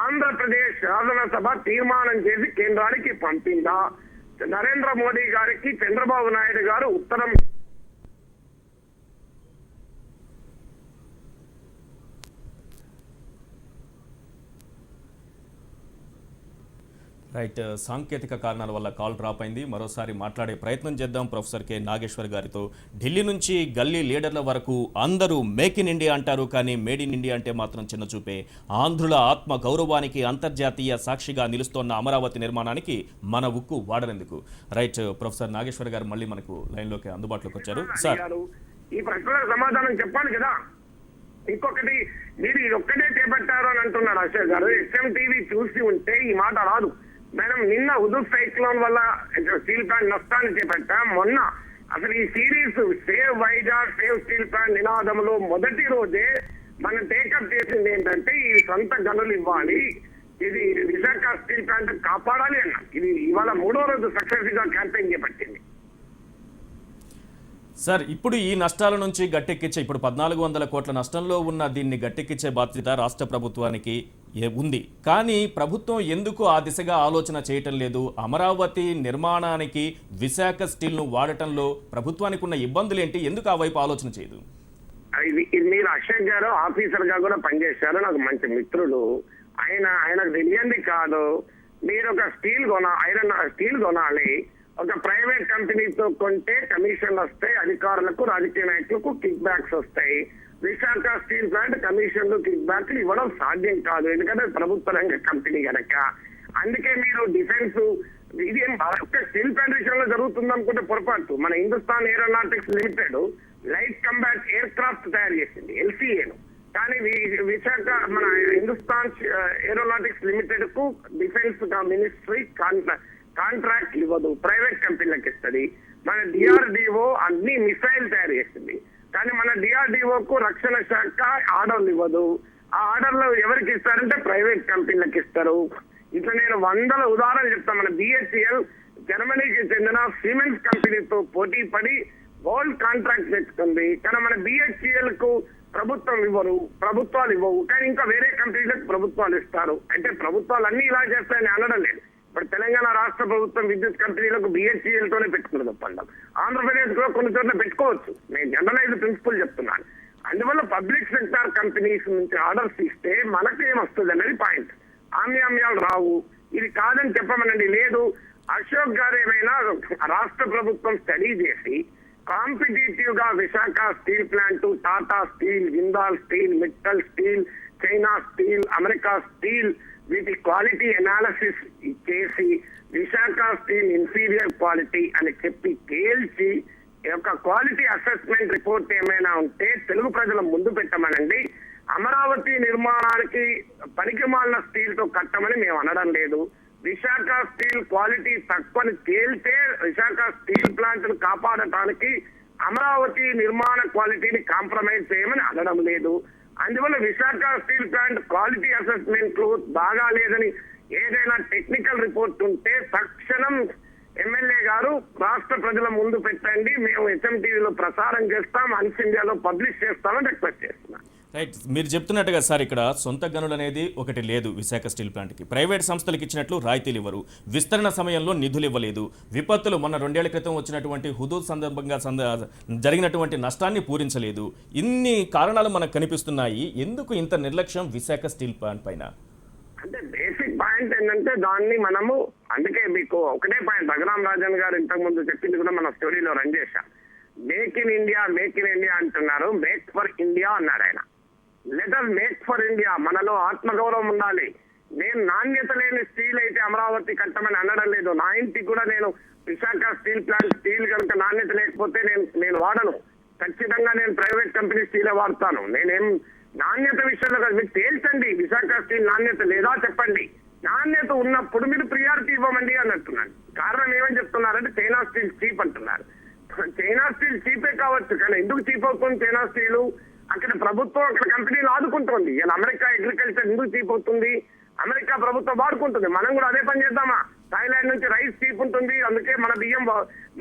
ఆంధ్రప్రదేశ్ శాసనసభ తీర్మానం చేసి కేంద్రానికి పంపిందా? నరేంద్ర మోడీ గారికి చంద్రబాబు నాయుడు గారు ఉత్తరం రైట్, సాంకేతిక కారణాల వల్ల కాల్ డ్రాప్ అయింది. మరోసారి మాట్లాడే ప్రయత్నం చేద్దాం ప్రొఫెసర్ కె నాగేశ్వర్ గారితో. ఢిల్లీ నుంచి గల్లీ లీడర్ల వరకు అందరూ మేక్ ఇన్ ఇండియా అంటారు, కానీ మేడ్ ఇన్ ఇండియా అంటే మాత్రం చిన్న చూపే. ఆంధ్రుల ఆత్మ గౌరవానికి అంతర్జాతీయ సాక్షిగా నిలుస్తోన్న అమరావతి నిర్మాణానికి మన ఉక్కు వాడనందుకు. రైట్, ప్రొఫెసర్ నాగేశ్వర్ గారు మళ్ళీ మనకు లైన్లోకి అందుబాటులోకి వచ్చారు. సార్, ఈ ప్రశ్నలకు సమాధానం చెప్పాలి కదా. ఇంకొకటి, మీరు ఇది ఒక్కటే చేపట్టారు అని అంటున్నారు అశోక్ గారు. ఎస్ఎంటీవీ చూసి ఉంటే ఈ మాట రాదు. మేడం, నిన్న హుదూద్ సైక్లోన్ వల్ల స్టీల్ ప్లాంట్ నష్టాన్ని చేపట్టా. మొన్న అసలు ఈ series save Vizag save steel plant నినాదంలో మొదటి రోజే మనం టేకప్ చేసింది ఏంటంటే ఈ సొంత గనులు ఇవ్వాలి, ఇది విశాఖ స్టీల్ ప్లాంట్ కాపాడాలి అన్న. ఇది ఇవాళ 3వ రోజు సక్సెస్ గా క్యాంపెయిన్ చేపట్టింది. సార్, ఇప్పుడు ఈ నష్టాల నుంచి గట్టెక్కించే, ఇప్పుడు 1400 కోట్ల నష్టంలో ఉన్న దీన్ని గట్టెక్కించే బాధ్యత రాష్ట్ర ప్రభుత్వానికి ఉంది. కానీ ప్రభుత్వం ఎందుకు ఆ దిశగా ఆలోచన చేయటం లేదు? అమరావతి నిర్మాణానికి విశాఖ స్టీల్ను వాడటంలో ప్రభుత్వానికి ఉన్న ఇబ్బందులు ఏంటి? ఎందుకు ఆ వైపు ఆలోచన చేయదు? ఇది మీరు అశోక్ గారు ఆఫీసర్ గా కూడా పనిచేశారు, నాకు మంచి మిత్రులు. ఆయనకు తెలియంది కాదు. మీరు ఒక ఐరన్ స్టీల్ కొనాలి, ఒక ప్రైవేట్ కంపెనీతో కొంటే కమిషన్లు వస్తాయి, అధికారులకు రాజకీయ నాయకులకు కిక్ బ్యాక్స్ వస్తాయి. విశాఖ స్టీల్ ప్లాంట్ కమిషన్లు కిక్ బ్యాక్లు ఇవ్వడం సాధ్యం కాదు, ఎందుకంటే ప్రభుత్వ రంగ కంపెనీ కనుక. అందుకే మీరు డిఫెన్స్ ఇది ఒక్క స్టీల్ ప్లాంట్ విషయంలో జరుగుతుంది అనుకుంటే పొరపాటు. మన Hindustan aeronautics limited light combat air craft తయారు చేసింది, ఎల్సీఏను. కానీ విశాఖ మన హిందుస్థాన్ ఏరోనాటిక్స్ లిమిటెడ్ కు డిఫెన్స్ మినిస్ట్రీ కాంట్రాక్ట్ ఇవ్వదు, ప్రైవేట్ కంపెనీలకు ఇస్తుంది. మన డిఆర్డిఓ అన్ని మిసైల్ తయారు చేసింది, కానీ మన డిఆర్డిఓ కు రక్షణ శాఖ ఆర్డర్లు ఇవ్వదు. ఆ ఆర్డర్లు ఎవరికి ఇస్తారంటే ప్రైవేట్ కంపెనీలకు ఇస్తారు. ఇట్లా నేను 100 ఉదాహరణలు చెప్తాను. మన బిహెచ్ఎల్ జర్మనీకి చెందిన సిమెన్స్ కంపెనీతో పోటీ పడి గోల్డ్ కాంట్రాక్ట్ తెచ్చుకుంది, కానీ మన బిహెచ్ఎల్ కు ప్రభుత్వాలు ఇవ్వవు, కానీ ఇంకా వేరే కంపెనీలకు ప్రభుత్వాలు ఇస్తారు. అంటే ప్రభుత్వాలు అన్ని ఇలా చేస్తాయని అనడం లేదు. ఇప్పుడు తెలంగాణ రాష్ట్ర ప్రభుత్వం విద్యుత్ కంపెనీలకు బిహెచ్ఈఎల్ తోనే పెట్టుకున్నది ఒప్పందం. ఆంధ్రప్రదేశ్ లో కొన్ని చోట్ల పెట్టుకోవచ్చు, నేను జనరలైజ్ ప్రిన్సిపల్ చెప్తున్నాను. అందువల్ల పబ్లిక్ సెక్టార్ కంపెనీస్ నుంచి ఆర్డర్స్ ఇస్తే మనకేం వస్తుంది అనేది పాయింట్. ఆమ్యామ్యాలు రావు. ఇది కాదని చెప్పమనండి. లేదు, అశోక్ గారు ఏమైనా రాష్ట్ర ప్రభుత్వం స్టడీ చేసి కాంపిటేటివ్ గా Visakha steel plant, Tata steel, Jindal steel, Mittal steel, China steel, America steel వీటి క్వాలిటీ అనాలిసిస్ చేసి విశాఖ స్టీల్ ఇన్ఫీరియర్ క్వాలిటీ అని చెప్పి తేల్చి యొక్క క్వాలిటీ అసెస్మెంట్ రిపోర్ట్ ఏమైనా ఉంటే తెలుగు ప్రజల ముందు పెట్టమనండి. అమరావతి నిర్మాణానికి పనికిమాలిన స్టీల్ తో కట్టమని మేము అనడం లేదు. విశాఖ స్టీల్ క్వాలిటీ తక్కువని తేలితే విశాఖ స్టీల్ ప్లాంట్ ను కాపాడటానికి అమరావతి నిర్మాణ క్వాలిటీని కాంప్రమైజ్ చేయమని అనడం లేదు. అందువల్ల Visakha steel plant quality assessment లో బాగా లేదని ఏదైనా టెక్నికల్ రిపోర్ట్ ఉంటే తక్షణం ఎమ్మెల్యే గారు రాష్ట్ర ప్రజల ముందు పెట్టండి, మేము హెచ్ఎంటీవీలో ప్రసారం చేస్తాం, అన్స్ ఇండియాలో పబ్లిష్ చేస్తామని రిక్వెస్ట్ చేస్తున్నాం. రైట్, మీరు చెప్తున్నట్టుగా సార్ ఇక్కడ సొంత గనులు అనేది ఒకటి లేదు విశాఖ స్టీల్ ప్లాంట్కి. ప్రైవేట్ సంస్థలకు ఇచ్చినట్లు రాయితీలు ఇవ్వరు, విస్తరణ సమయంలో నిధులు ఇవ్వలేదు, విపత్తులు మొన్న 2 ఏళ్ల క్రితం వచ్చినటువంటి హుదూద్ సందర్భంగా జరిగినటువంటి నష్టాన్ని పూరించలేదు. ఇన్ని కారణాలు మనకు కనిపిస్తున్నాయి. ఎందుకు ఇంత నిర్లక్ష్యం విశాఖ స్టీల్ ప్లాంట్ పైన? అంటే బేసిక్ పాయింట్ ఏంటంటే దాన్ని మనము, అందుకే మీకు ఒకటే పాయింట్ రఘురామ్ రాజన్ గారు ఇంతకు ముందు చెప్పింది కూడా మన స్టోరీలో రన్ చేశాం. మేక్ ఇన్ ఇండియా అంటున్నారు, మేక్ ఫర్ ఇండియా అన్నాడు ఆయన. Let us make for India. మనలో ఆత్మగౌరవం ఉండాలి. నేను నాణ్యత లేని స్టీల్ అయితే అమరావతి కట్టమని అనడం లేదు. నా ఇంటికి కూడా నేను విశాఖ స్టీల్ ప్లాంట్ స్టీల్ కనుక నాణ్యత లేకపోతే నేను వాడను. ఖచ్చితంగా నేను ప్రైవేట్ కంపెనీ స్టీలే వాడతాను. నేనేం నాణ్యత విషయంలో కాదు, మీరు తేల్చండి. విశాఖ స్టీల్ నాణ్యత లేదా చెప్పండి. నాణ్యత ఉన్నప్పుడు మీరు ప్రియారిటీ ఇవ్వమండి అని అంటున్నాను. కారణం ఏమని చెప్తున్నారంటే చైనా స్టీల్ చీప్ అంటున్నారు. చైనా స్టీల్ చీపే కావచ్చు, కానీ ఎందుకు చీప్ అవుతుంది చైనా స్టీలు? అక్కడ ప్రభుత్వం అక్కడ కంపెనీలు ఆదుకుంటుంది. ఇలా అమెరికా అగ్రికల్చర్ ఎందుకు చీప్ అవుతుంది? అమెరికా ప్రభుత్వం వాడుకుంటుంది. మనం కూడా అదే పని చేద్దామా? థాయిలాండ్ నుంచి రైస్ చీప్ ఉంటుంది, అందుకే మన బియ్యం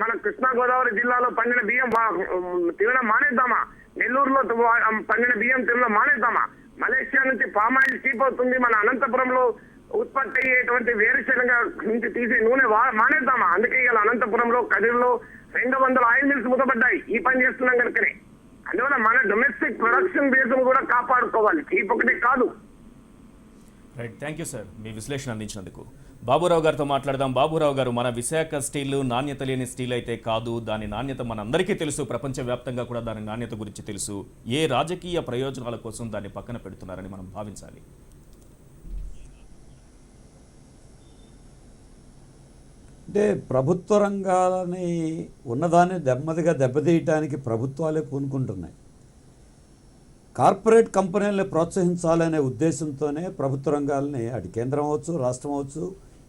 మన కృష్ణా గోదావరి జిల్లాలో పండిన బియ్యం తినడం మానేద్దామా? నెల్లూరులో పండిన బియ్యం తినడం మానేద్దామా? మలేషియా నుంచి పామాయిల్ చీప్ అవుతుంది, మన అనంతపురంలో ఉత్పత్తి అయ్యేటువంటి వేరుశనగ నుంచి తీసే నూనె మానేద్దామా? అందుకే ఇలా అనంతపురంలో కదిరిలో 200 ఆయిల్ మిల్స్ మూతపడ్డాయి ఈ పని చేస్తున్నాం కనుకనే. అందువల్ల మన డొమెస్టిక్ ప్రొడక్షన్ బేస్ కూడా కాపాడుకోవాలి, చీప్ ఒకటి కాదు. రైట్, థ్యాంక్ యూ సార్ మీ విశ్లేషణ అందించినందుకు. బాబురావు గారితో మాట్లాడదాం. బాబురావు గారు, మన విశాఖ స్టీల్ నాణ్యత లేని స్టీల్ అయితే కాదు, దాని నాణ్యత మనందరికీ తెలుసు, ప్రపంచవ్యాప్తంగా కూడా దాని నాణ్యత గురించి తెలుసు. ఏ రాజకీయ ప్రయోజనాల కోసం దాన్ని పక్కన పెడుతున్నారని మనం భావించాలి? అంటే ప్రభుత్వ రంగాలని ఉన్నదాన్ని నెమ్మదిగా దెబ్బతీయటానికి ప్రభుత్వాలే పూనుకుంటున్నాయి. కార్పొరేట్ కంపెనీలను ప్రోత్సహించాలనే ఉద్దేశంతోనే ప్రభుత్వ రంగాలని, అటు కేంద్రం అవచ్చు రాష్ట్రం అవచ్చు,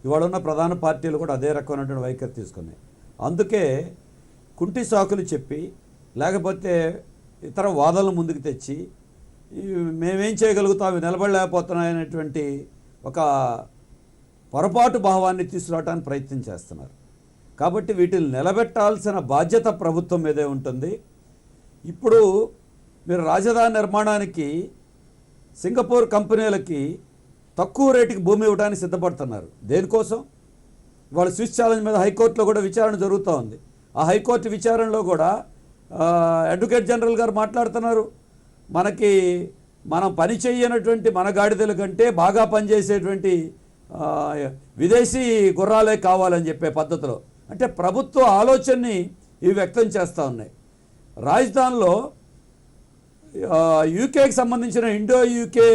ఇవాళ ఉన్న ప్రధాన పార్టీలు కూడా అదే రకమైనటువంటి వైఖరి తీసుకున్నాయి. అందుకే కుంటి సాకులు చెప్పి లేకపోతే ఇతర వాదనలు ముందుకు తెచ్చి మేమేం చేయగలుగుతాం, అవి నిలబడలేకపోతున్నాయనేటువంటి ఒక పొరపాటు భావాన్ని తీసుకురావడానికి ప్రయత్నం చేస్తున్నారు. కాబట్టి వీటిని నిలబెట్టాల్సిన బాధ్యత ప్రభుత్వం మీదే ఉంటుంది. ఇప్పుడు మీరు రాజధాని నిర్మాణానికి సింగపూర్ కంపెనీలకి తక్కువ రేటుకి భూమి ఇవ్వడానికి సిద్ధపడుతున్నారు. దేనికోసం? వాళ్ళ స్విస్ ఛాలెంజ్ మీద హైకోర్టులో కూడా విచారణ జరుగుతూ ఉంది. ఆ హైకోర్టు విచారణలో కూడా అడ్వకేట్ జనరల్ గారు మాట్లాడుతున్నారు, మనం పని చేయనటువంటి మన గాడిదల కంటే బాగా పనిచేసేటువంటి విదేశీ గుర్రాలే కావాలని చెప్పే పద్ధతిలో, అంటే ప్రభుత్వ ఆలోచనని ఇవి వ్యక్తం చేస్తూ ఉన్నాయి. రాజధానిలో యూకేకి సంబంధించిన Indo UK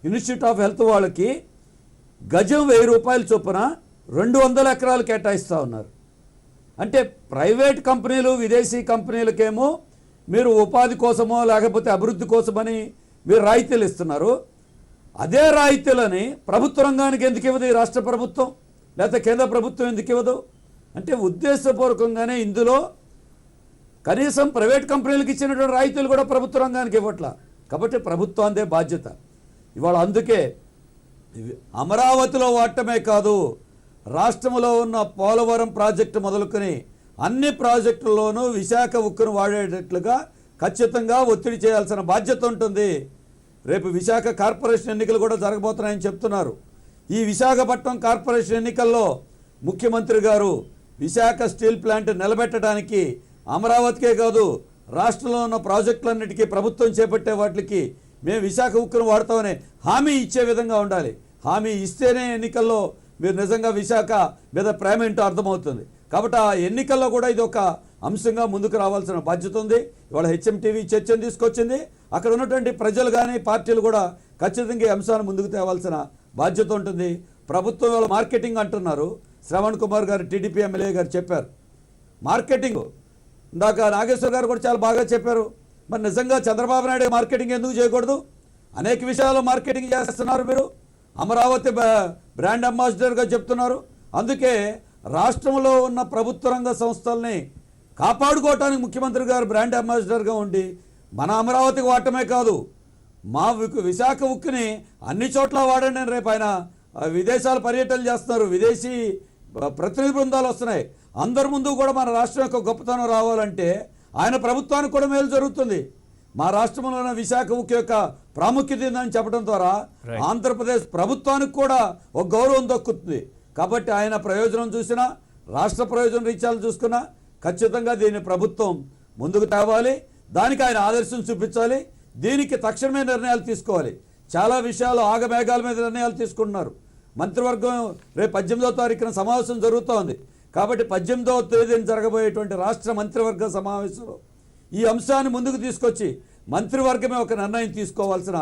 institute of health వాళ్ళకి గజం 1000 రూపాయల చొప్పున 200 ఎకరాలు కేటాయిస్తూ ఉన్నారు. అంటే ప్రైవేట్ కంపెనీలు విదేశీ కంపెనీలకేమో మీరు ఉపాధి కోసమో లేకపోతే అభివృద్ధి కోసమని మీరు రాయితీలు ఇస్తున్నారు. అదే రాయితీలని ప్రభుత్వ రంగానికి ఎందుకు ఇవ్వదు ఈ రాష్ట్ర ప్రభుత్వం, లేకపోతే కేంద్ర ప్రభుత్వం ఎందుకు ఇవ్వదు? అంటే ఉద్దేశపూర్వకంగానే ఇందులో కనీసం ప్రైవేట్ కంపెనీలకు ఇచ్చినటువంటి రాయితీలు కూడా ప్రభుత్వ రంగానికి ఇవ్వట్లా. కాబట్టి ప్రభుత్వాందే బాధ్యత. ఇవాళ అందుకే అమరావతిలో వాడటమే కాదు, రాష్ట్రంలో ఉన్న పోలవరం ప్రాజెక్టు మొదలుకొని అన్ని ప్రాజెక్టుల్లోనూ విశాఖ ఉక్కును వాడేటట్లుగా ఖచ్చితంగా ఒత్తిడి చేయాల్సిన బాధ్యత ఉంటుంది. రేపు విశాఖ కార్పొరేషన్ ఎన్నికలు కూడా జరగబోతున్నాయని చెప్తున్నారు. ఈ విశాఖపట్నం కార్పొరేషన్ ఎన్నికల్లో ముఖ్యమంత్రి గారు విశాఖ స్టీల్ ప్లాంట్ నిలబెట్టడానికి అమరావతికే కాదు రాష్ట్రంలో ఉన్న ప్రాజెక్టులన్నిటికీ ప్రభుత్వం చేపట్టే వాటికి మేము విశాఖ ఉక్కును వాడతామని హామీ ఇచ్చే విధంగా ఉండాలి. హామీ ఇస్తేనే ఎన్నికల్లో మీరు నిజంగా విశాఖ మీద ప్రేమ ఏంటో అర్థమవుతుంది. కాబట్టి ఆ ఎన్నికల్లో కూడా ఇది ఒక అంశంగా ముందుకు రావాల్సిన బాధ్యత ఉంది. ఇవాళ హెచ్ఎంటీవీ చర్చను తీసుకొచ్చింది. అక్కడ ఉన్నటువంటి ప్రజలు కానీ పార్టీలు కూడా ఖచ్చితంగా ఈ అంశాన్ని ముందుకు తేవాల్సిన బాధ్యత ఉంటుంది. ప్రభుత్వం వాళ్ళ మార్కెటింగ్ అంటున్నారు. శ్రవణ్ కుమార్ గారు టీడీపీ ఎమ్మెల్యే గారు చెప్పారు మార్కెటింగ్. ఇందాక నాగేశ్వర్ గారు కూడా చాలా బాగా చెప్పారు. మరి నిజంగా చంద్రబాబు నాయుడు మార్కెటింగ్ ఎందుకు చేయకూడదు? అనేక విషయాల్లో మార్కెటింగ్ చేస్తున్నారు. మీరు అమరావతి బ్రాండ్ అంబాసిడర్గా చెప్తున్నారు. అందుకే రాష్ట్రంలో ఉన్న ప్రభుత్వ రంగ సంస్థల్ని కాపాడుకోవటానికి ముఖ్యమంత్రి గారు బ్రాండ్ అంబాసిడర్గా ఉండి మన అమరావతికి వాడటమే కాదు, మా విశాఖ ఉక్కుని అన్ని చోట్ల వాడండి అని రేపు ఆయన విదేశాలు పర్యటనలు చేస్తున్నారు. విదేశీ ప్రతినిధి బృందాలు వస్తున్నాయి. అందరి ముందు కూడా మన రాష్ట్రం యొక్క గొప్పతనం రావాలంటే ఆయన ప్రభుత్వానికి కూడా మేలు జరుగుతుంది. మా రాష్ట్రంలో ఉన్న విశాఖ ఉక్కు యొక్క ప్రాముఖ్యత ఏందని చెప్పడం ద్వారా ఆంధ్రప్రదేశ్ ప్రభుత్వానికి కూడా ఒక గౌరవం దక్కుతుంది. కాబట్టి ఆయన ప్రయోజనం చూసినా రాష్ట్ర ప్రయోజనం రీత్యాలు చూసుకున్నా ఖచ్చితంగా దీన్ని ప్రభుత్వం ముందుకు తేవాలి. దానికి ఆయన ఆదర్శం చూపించాలి. దీనికి తక్షణమే నిర్ణయాలు తీసుకోవాలి. చాలా విషయాలు ఆగమేఘాల మీద నిర్ణయాలు తీసుకుంటున్నారు. మంత్రివర్గం రేపు 18వ తారీఖున సమావేశం జరుగుతూ ఉంది. కాబట్టి 18వ తేదీన జరగబోయేటువంటి రాష్ట్ర మంత్రివర్గ సమావేశంలో ఈ అంశాన్ని ముందుకు తీసుకొచ్చి మంత్రివర్గమే ఒక నిర్ణయం తీసుకోవాల్సిన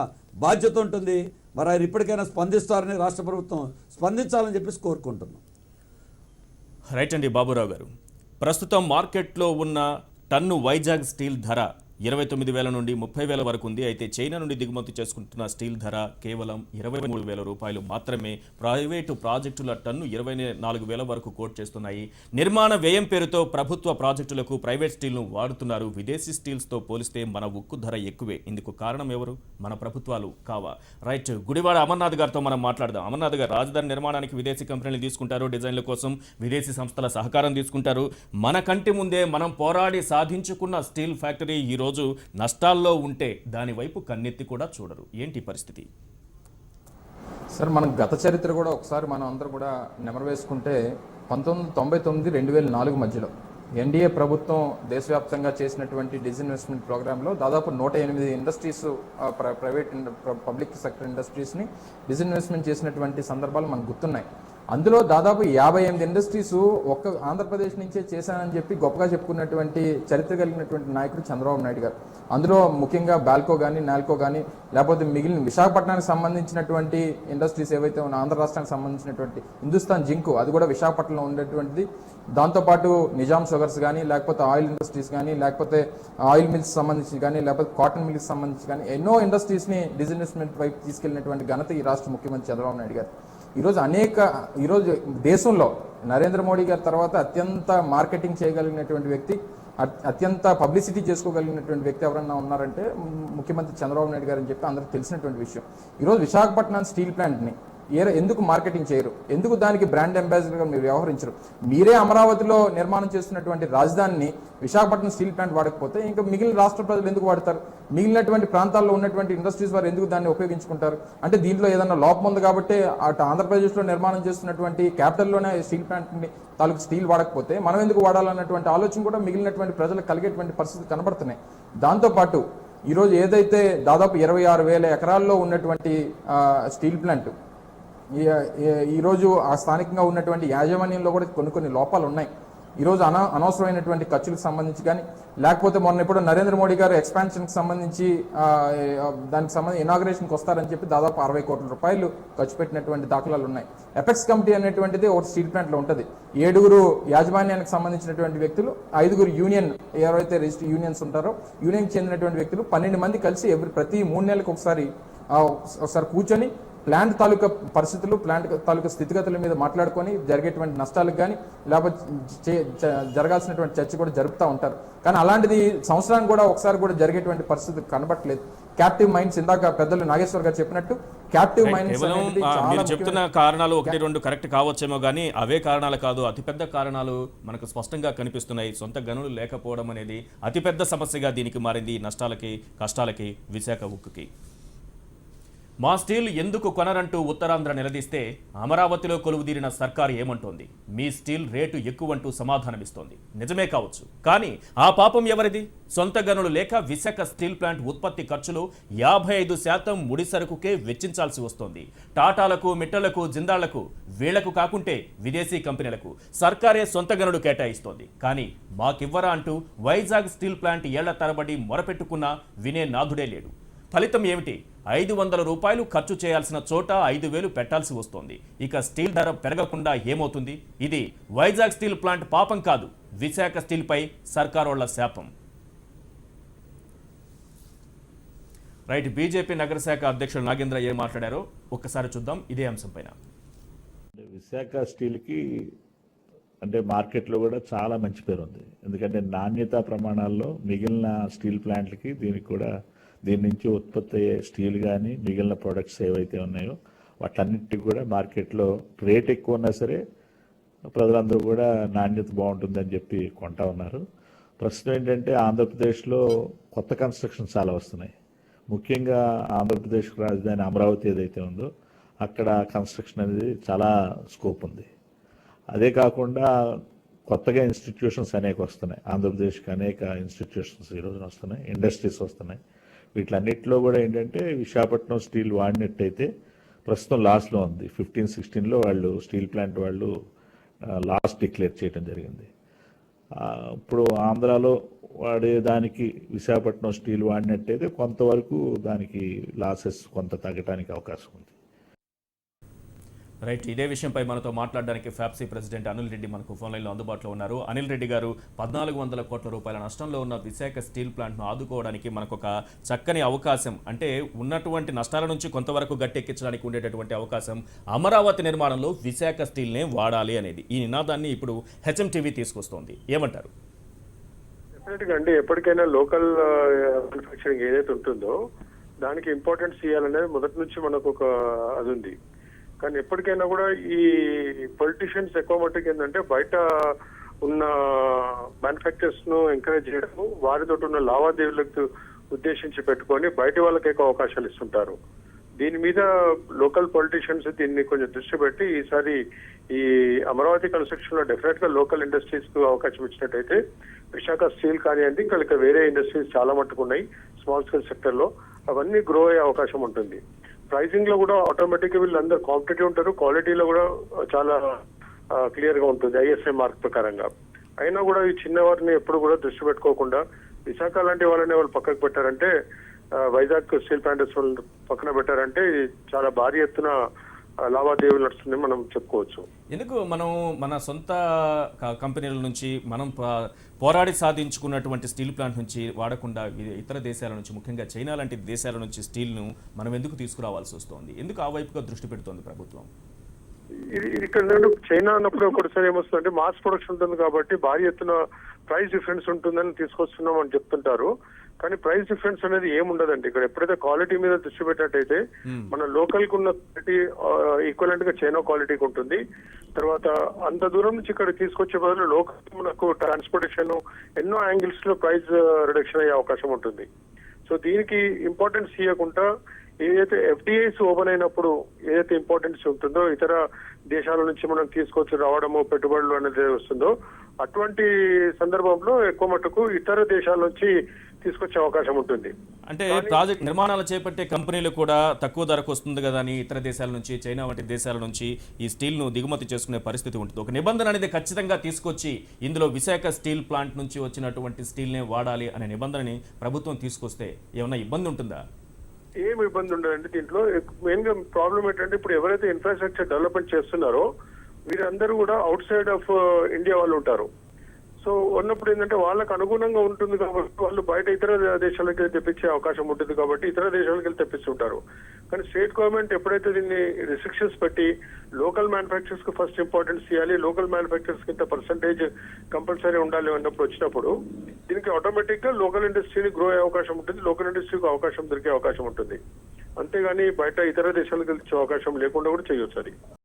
బాధ్యత ఉంటుంది. మరి ఆయన ఇప్పటికైనా స్పందిస్తారని రాష్ట్ర ప్రభుత్వం స్పందించాలని చెప్పేసి కోరుకుంటున్నాం. రైట్ అండి బాబురావు గారు, ప్రస్తుతం మార్కెట్లో ఉన్న టన్ను వైజాగ్ స్టీల్ ధర 29,000 నుండి 30,000 వరకు ఉంది. అయితే చైనా నుండి దిగుమతి చేసుకుంటున్న స్టీల్ ధర కేవలం 23,000 రూపాయలు మాత్రమే. ప్రైవేటు ప్రాజెక్టుల టన్ను 24,000 వరకు కోట్ చేస్తున్నాయి. నిర్మాణ వ్యయం పేరుతో ప్రభుత్వ ప్రాజెక్టులకు ప్రైవేట్ స్టీల్ను వాడుతున్నారు. విదేశీ స్టీల్స్తో పోలిస్తే మన ఉక్కు ధర ఎక్కువే. ఇందుకు కారణం ఎవరు? మన ప్రభుత్వాలు కావా? రైట్, గుడివాడ అమర్నాథ్ గారితో మనం మాట్లాడదాం. అమర్నాథ్ గారు, రాజధాని నిర్మాణానికి విదేశీ కంపెనీలు తీసుకుంటారు, డిజైన్ల కోసం విదేశీ సంస్థల సహకారం తీసుకుంటారు. మన కంటి ముందే మనం పోరాడి సాధించుకున్న స్టీల్ ఫ్యాక్టరీ ఈరోజు నష్టాల్లో ఉంటే దాని వైపు కన్నెత్తి కూడా చూడరు. ఏంటి పరిస్థితి? సార్, మన గత చరిత్ర కూడా ఒకసారి మనం అందరూ కూడా నెమరు వేసుకుంటే 1999-2004 మధ్యలో ఎన్డీఏ ప్రభుత్వం దేశవ్యాప్తంగా చేసినటువంటి డిస్ఇన్వెస్ట్మెంట్ ప్రోగ్రాంలో దాదాపు 108 ఇండస్ట్రీస్, ప్రైవేట్ పబ్లిక్ సెక్టర్ ఇండస్ట్రీస్ని డిస్ఇన్వెస్ట్మెంట్ చేసినటువంటి సందర్భాలు మనకు గుర్తున్నాయి. అందులో దాదాపు 58 ఇండస్ట్రీస్ ఒక్క ఆంధ్రప్రదేశ్ నుంచే చేశానని చెప్పి గొప్పగా చెప్పుకున్నటువంటి చరిత్ర కలిగినటువంటి నాయకుడు చంద్రబాబు నాయుడు గారు. అందులో ముఖ్యంగా బాల్కో కానీ, నాల్కో కానీ, లేకపోతే మిగిలిన విశాఖపట్నానికి సంబంధించినటువంటి ఇండస్ట్రీస్ ఏవైతే ఉన్నాయో, ఆంధ్ర రాష్ట్రానికి సంబంధించినటువంటి హిందుస్థాన్ జింక్, అది కూడా విశాఖపట్నంలో ఉండేటువంటిది. దాంతోపాటు నిజాం షుగర్స్ కానీ, లేకపోతే ఆయిల్ ఇండస్ట్రీస్ కానీ, లేకపోతే ఆయిల్ మిల్స్ సంబంధించి కానీ, లేకపోతే కాటన్ మిల్స్ సంబంధించి కానీ ఎన్నో ఇండస్ట్రీస్ని డిస్ఇన్వెస్ట్మెంట్ వైపు తీసుకెళ్లినటువంటి ఘనత ఈ రాష్ట్ర ముఖ్యమంత్రి చంద్రబాబు నాయుడు గారు. ఈరోజు దేశంలో నరేంద్ర మోడీ గారి తర్వాత అత్యంత మార్కెటింగ్ చేయగలిగినటువంటి వ్యక్తి, అత్యంత పబ్లిసిటీ చేసుకోగలిగినటువంటి వ్యక్తి ఎవరన్నా ఉన్నారంటే ముఖ్యమంత్రి చంద్రబాబు నాయుడు గారు అని చెప్పి అందరికీ తెలిసినటువంటి విషయం. ఈరోజు విశాఖపట్నం స్టీల్ ప్లాంట్ని ఎందుకు మార్కెటింగ్ చేయరు? ఎందుకు దానికి బ్రాండ్ అంబాసిడర్గా మీరు వ్యవహరించరు? మీరే అమరావతిలో నిర్మాణం చేస్తున్నటువంటి రాజధానిని విశాఖపట్నం స్టీల్ ప్లాంట్ వాడకపోతే ఇంకా మిగిలిన రాష్ట్ర ప్రజలు ఎందుకు వాడతారు? మిగిలినటువంటి ప్రాంతాల్లో ఉన్నటువంటి ఇండస్ట్రీస్ వారు ఎందుకు దాన్ని ఉపయోగించుకుంటారు? అంటే దీంట్లో ఏదైనా లోపం ఉంది కాబట్టి అటు ఆంధ్రప్రదేశ్లో నిర్మాణం చేస్తున్నటువంటి క్యాపిటల్లోనే స్టీల్ ప్లాంట్ని తాలూకు స్టీల్ వాడకపోతే మనం ఎందుకు వాడాలన్నటువంటి ఆలోచన కూడా మిగిలినటువంటి ప్రజలకు కలిగేటువంటి పరిస్థితి కనబడుతున్నాయి. దాంతోపాటు ఈరోజు ఏదైతే దాదాపు 26,000 ఎకరాల్లో ఉన్నటువంటి స్టీల్ ప్లాంట్, ఈరోజు ఆ స్థానికంగా ఉన్నటువంటి యాజమాన్యంలో కూడా కొన్ని లోపాలు ఉన్నాయి. ఈరోజు అనవసరమైనటువంటి ఖర్చులకు సంబంధించి కానీ, లేకపోతే మొన్న ఇప్పుడు నరేంద్ర మోడీ గారు ఎక్స్పాన్షన్కి సంబంధించి దానికి సంబంధించి ఇనాగ్రేషన్కి వస్తారని చెప్పి దాదాపు 60 కోట్ల రూపాయలు ఖర్చు పెట్టినటువంటి దాఖలాలు ఉన్నాయి. ఎపెక్స్ కమిటీ అనేటువంటిది ఒక స్టీల్ ప్లాంట్లో ఉంటుంది. 7 యాజమాన్యానికి సంబంధించినటువంటి వ్యక్తులు, 5 యూనియన్, ఎవరైతే రిజిస్టర్ యూనియన్స్ ఉంటారో యూనియన్కి చెందినటువంటి వ్యక్తులు 12 మంది కలిసి ప్రతి 3 నెలలకు ఒకసారి కూర్చొని ప్లాంట్ తాలూకా పరిస్థితులు, ప్లాంట్ తాలూకా స్థితిగతుల మీద మాట్లాడుకొని జరిగేటువంటి నష్టాలకు కానీ లేకపోతే జరగాల్సినటువంటి చర్చ కూడా జరుపుతూ ఉంటారు. కానీ అలాంటిది సంవత్సరానికి కూడా ఒకసారి కూడా జరిగేటువంటి పరిస్థితి కనబట్టలేదు. క్యాప్టివ్ మైండ్స్, ఇందాక పెద్దలు నాగేశ్వర్ గారు చెప్పినట్టు క్యాప్టివ్ మైండ్స్ మీరు చెప్తున్న కారణాలు 1-2 కరెక్ట్ కావచ్చేమో కానీ అవే కారణాలు కాదు. అతిపెద్ద కారణాలు మనకు స్పష్టంగా కనిపిస్తున్నాయి. సొంత గనులు లేకపోవడం అనేది అతిపెద్ద సమస్యగా దీనికి మారింది. నష్టాలకి, కష్టాలకి, విశాఖ ఉక్కుకి. మా స్టీల్ ఎందుకు కొనరంటూ ఉత్తరాంధ్ర నిలదీస్తే అమరావతిలో కొలువుదీరిన సర్కారు ఏమంటోంది? మీ స్టీల్ రేటు ఎక్కువంటూ సమాధానమిస్తోంది. నిజమే కావచ్చు, కానీ ఆ పాపం ఎవరిది? సొంత గనులు లేక విశాఖ స్టీల్ ప్లాంట్ ఉత్పత్తి ఖర్చులు 55% ముడి సరుకుకే వెచ్చించాల్సి వస్తోంది. టాటాలకు, మిట్టలకు, జిందాళ్లకు, వీళ్లకు కాకుంటే విదేశీ కంపెనీలకు సర్కారే సొంత గనులు కేటాయిస్తోంది. కానీ మాకివ్వరా అంటూ వైజాగ్ స్టీల్ ప్లాంట్ ఏళ్ల తరబడి మొరపెట్టుకున్నా వినే నాథుడే లేడు. ఫలితం ఏమిటి? 500 రూపాయలు ఖర్చు చేయాల్సిన చోట 5,000 పెట్టాల్సి వస్తోంది. ఇక స్టీల్ ధర పెరగకుండా ఏమవుతుంది? ఇది వైజాగ్ స్టీల్ ప్లాంట్ పాపం కాదు, విశాఖ స్టీల్పై సర్కారోళ్ల శాపం. రైట్, బీజేపీ నగర శాఖ అధ్యక్షుడు నాగేంద్ర ఏం మాట్లాడారో ఒక్కసారి చూద్దాం ఇదే అంశం పైన. విశాఖ స్టీల్కి అంటే మార్కెట్లో కూడా చాలా మంచి పేరు ఉంది. ఎందుకంటే నాణ్యతా ప్రమాణాల్లో మిగిలిన స్టీల్ ప్లాంట్లకి దీని నుంచి ఉత్పత్తి అయ్యే స్టీల్ కానీ మిగిలిన ప్రొడక్ట్స్ ఏవైతే ఉన్నాయో వాటన్నిటికి కూడా మార్కెట్లో రేట్ ఎక్కువ ఉన్నా సరే ప్రజలందరూ కూడా నాణ్యత బాగుంటుందని చెప్పి కొంటా ఉన్నారు. ప్రస్తుతం ఏంటంటే ఆంధ్రప్రదేశ్లో కొత్త కన్స్ట్రక్షన్ చాలా వస్తున్నాయి. ముఖ్యంగా ఆంధ్రప్రదేశ్ రాజధాని అమరావతి ఏదైతే ఉందో అక్కడ కన్స్ట్రక్షన్ అనేది చాలా స్కోప్ ఉంది. అదే కాకుండా కొత్తగా ఇన్స్టిట్యూషన్స్ అనేక వస్తున్నాయి. ఆంధ్రప్రదేశ్కి అనేక ఇన్స్టిట్యూషన్స్ ఈరోజున వస్తున్నాయి, ఇండస్ట్రీస్ వస్తున్నాయి. వీటిలన్నిటిలో కూడా ఏంటంటే విశాఖపట్నం స్టీల్ వాడినట్టయితే ప్రస్తుతం లాస్లో ఉంది. 15-16లో వాళ్ళు స్టీల్ ప్లాంట్ వాళ్ళు లాస్ డిక్లేర్ చేయడం జరిగింది. ఇప్పుడు ఆంధ్రాలో వాడేదానికి విశాఖపట్నం స్టీల్ వాడినట్టయితే కొంతవరకు దానికి లాసెస్ కొంత తగ్గడానికి అవకాశం ఉంది. రైట్, ఇదే విషయంపై మనతో మాట్లాడడానికి ఫ్యాప్సీ ప్రెసిడెంట్ అనిల్ రెడ్డి మనకు ఫోన్ లైన్లో అందుబాటులో ఉన్నారు. అనిల్ రెడ్డి గారు, 1400 కోట్ల రూపాయల నష్టంలో ఉన్న విశాఖ స్టీల్ ప్లాంట్ను ఆదుకోవడానికి మనకు ఒక చక్కని అవకాశం, అంటే ఉన్నటువంటి నష్టాల నుంచి కొంతవరకు గట్టెక్కించడానికి ఉండేటటువంటి అవకాశం అమరావతి నిర్మాణంలో విశాఖ స్టీల్నే వాడాలి అనేది. ఈ నినాదాన్ని ఇప్పుడు హెచ్ఎంటీవీ తీసుకొస్తోంది. ఏమంటారు? డెఫినెట్గా అండి, ఎప్పటికైనా లోకల్ మ్యానుఫ్యాక్చరింగ్ ఏదైతే ఉంటుందో దానికి ఇంపార్టెన్స్ ఇవ్వాలనేది మొదటి నుంచి మనకు ఒక అది ఉంది. కానీ ఎప్పటికైనా కూడా ఈ పొలిటీషియన్స్ ఎక్కువ మట్టుకు ఏంటంటే బయట ఉన్న మ్యానుఫ్యాక్చర్స్ ను ఎంకరేజ్ చేయడము, వారితో ఉన్న లావాదేవీలకు ఉద్దేశించి పెట్టుకొని బయట వాళ్ళకి ఎక్కువ అవకాశాలు ఇస్తుంటారు. దీని మీద లోకల్ పొలిటీషియన్స్ దీన్ని కొంచెం దృష్టి పెట్టి ఈసారి ఈ అమరావతి కన్స్ట్రక్షన్ లో డెఫినెట్ గా లోకల్ ఇండస్ట్రీస్ కు అవకాశం ఇచ్చినట్టయితే విశాఖ స్టీల్ కానివ్వండి, ఇంకా వేరే ఇండస్ట్రీస్ చాలా మట్టుకు ఉన్నాయి స్మాల్ స్కేల్ సెక్టర్ లో, అవన్నీ గ్రో అయ్యే అవకాశం ఉంటుంది. ప్రైసింగ్ లో కూడా ఆటోమేటిక్ గా వీళ్ళందరూ కాంపిటేటివ్ ఉంటారు, క్వాలిటీలో కూడా చాలా క్లియర్ గా ఉంటుంది ఐఎస్ఐ మార్క్ ప్రకారంగా. అయినా కూడా ఈ చిన్న వారిని ఎప్పుడు కూడా దృష్టి పెట్టుకోకుండా విశాఖ లాంటి వాళ్ళని వాళ్ళు పక్కకు పెట్టారంటే, వైజాగ్ స్టీల్ ప్లాంటర్స్ వాళ్ళు పక్కన పెట్టారంటే చాలా భారీ ఎత్తున లావాదేవీలు నడుస్తుంది మనం చెప్పుకోవచ్చు. ఎందుకు మనం మన సొంత కంపెనీల నుంచి మనం పోరాడి సాధించుకున్నటువంటి స్టీల్ ప్లాంట్ నుంచి వాడకుండా ఇతర దేశాల నుంచి, ముఖ్యంగా చైనా లాంటి దేశాల నుంచి స్టీల్ను మనం ఎందుకు తీసుకురావాల్సి వస్తుంది? ఎందుకు ఆ వైపుగా దృష్టి పెడుతోంది ప్రభుత్వం? ఇది ఇక్కడ చైనా అన్నప్పుడు ఒకటిసారి ఏమొస్తుందంటే మాస్ ప్రొడక్షన్ ఉంటుంది కాబట్టి భారీ ఎత్తున ప్రైస్ డిఫరెన్స్ ఉంటుందని తీసుకొస్తున్నాం అని చెప్తుంటారు. కానీ ప్రైస్ డిఫరెన్స్ అనేది ఏముండదండి. ఇక్కడ ఎప్పుడైతే క్వాలిటీ మీద దృష్టి పెట్టినట్టయితే మన లోకల్ కు ఉన్న క్వాలిటీ ఈక్వలెంట్ గా చైనా క్వాలిటీకి ఉంటుంది. తర్వాత అంత దూరం నుంచి ఇక్కడ తీసుకొచ్చే బదులు లోకల్ మనకు ట్రాన్స్పోర్టేషన్ ఎన్నో యాంగిల్స్ లో ప్రైస్ రిడక్షన్ అయ్యే అవకాశం ఉంటుంది. సో దీనికి ఇంపార్టెన్స్ ఇవ్వకుండా ఏదైతే ఎఫ్డిఐస్ ఓపెన్ అయినప్పుడు ఏదైతే ఇంపార్టెన్స్ ఉంటుందో, ఇతర దేశాల నుంచి మనం తీసుకొచ్చి రావడము పెట్టుబడులు అనేది వస్తుందో, అటువంటి సందర్భంలో ఎక్కువ మట్టుకు ఇతర దేశాల నుంచి తీసుకొచ్చే అవకాశం ఉంటుంది. అంటే ప్రాజెక్ట్ నిర్మాణాలు చేపట్టే కంపెనీలు కూడా తక్కువ ధరకు వస్తుంది కదా అని ఇతర దేశాల నుంచి, చైనా వంటి దేశాల నుంచి ఈ స్టీల్ను దిగుమతి చేసుకునే పరిస్థితి ఉంటుంది. ఒక నిబంధన అనేది ఖచ్చితంగా తీసుకొచ్చి ఇందులో విశాఖ స్టీల్ ప్లాంట్ నుంచి వచ్చినటువంటి స్టీల్నే వాడాలి అనే నిబంధనని ప్రభుత్వం తీసుకొస్తే ఏమైనా ఇబ్బంది ఉంటుందా? ఏం ఇబ్బంది ఉండదండి. దీంట్లో మెయిన్ గా ప్రాబ్లం ఏంటంటే, ఇప్పుడు ఎవరైతే ఇన్ఫ్రాస్ట్రక్చర్ డెవలప్మెంట్ చేస్తున్నారో వీరందరూ కూడా అవుట్ సైడ్ ఆఫ్ ఇండియా వాళ్ళు ఉంటారు. సో ఉన్నప్పుడు ఏంటంటే వాళ్ళకు అనుగుణంగా ఉంటుంది కాబట్టి వాళ్ళు బయట ఇతర దేశాలకు వెళ్ళి తెప్పించే అవకాశం ఉంటుంది కాబట్టి ఇతర దేశాలకు వెళ్ళి తెప్పిస్తుంటారు. కానీ స్టేట్ గవర్నమెంట్ ఎప్పుడైతే దీన్ని రిస్ట్రిక్షన్స్ పెట్టి లోకల్ మ్యానుఫ్యాక్చర్స్ కు ఫస్ట్ ఇంపార్టెన్స్ ఇవ్వాలి, లోకల్ మ్యానుఫ్యాక్చర్స్ కి ఇంత పర్సంటేజ్ కంపల్సరీ ఉండాలి అన్నప్పుడు వచ్చినప్పుడు దీనికి ఆటోమేటిక్ గా లోకల్ ఇండస్ట్రీని గ్రో అయ్యే అవకాశం ఉంటుంది, లోకల్ ఇండస్ట్రీకి అవకాశం దొరికే అవకాశం ఉంటుంది. అంతేగాని బయట ఇతర దేశాలకు వెళ్ళే అవకాశం లేకుండా కూడా చేయొచ్చు అది.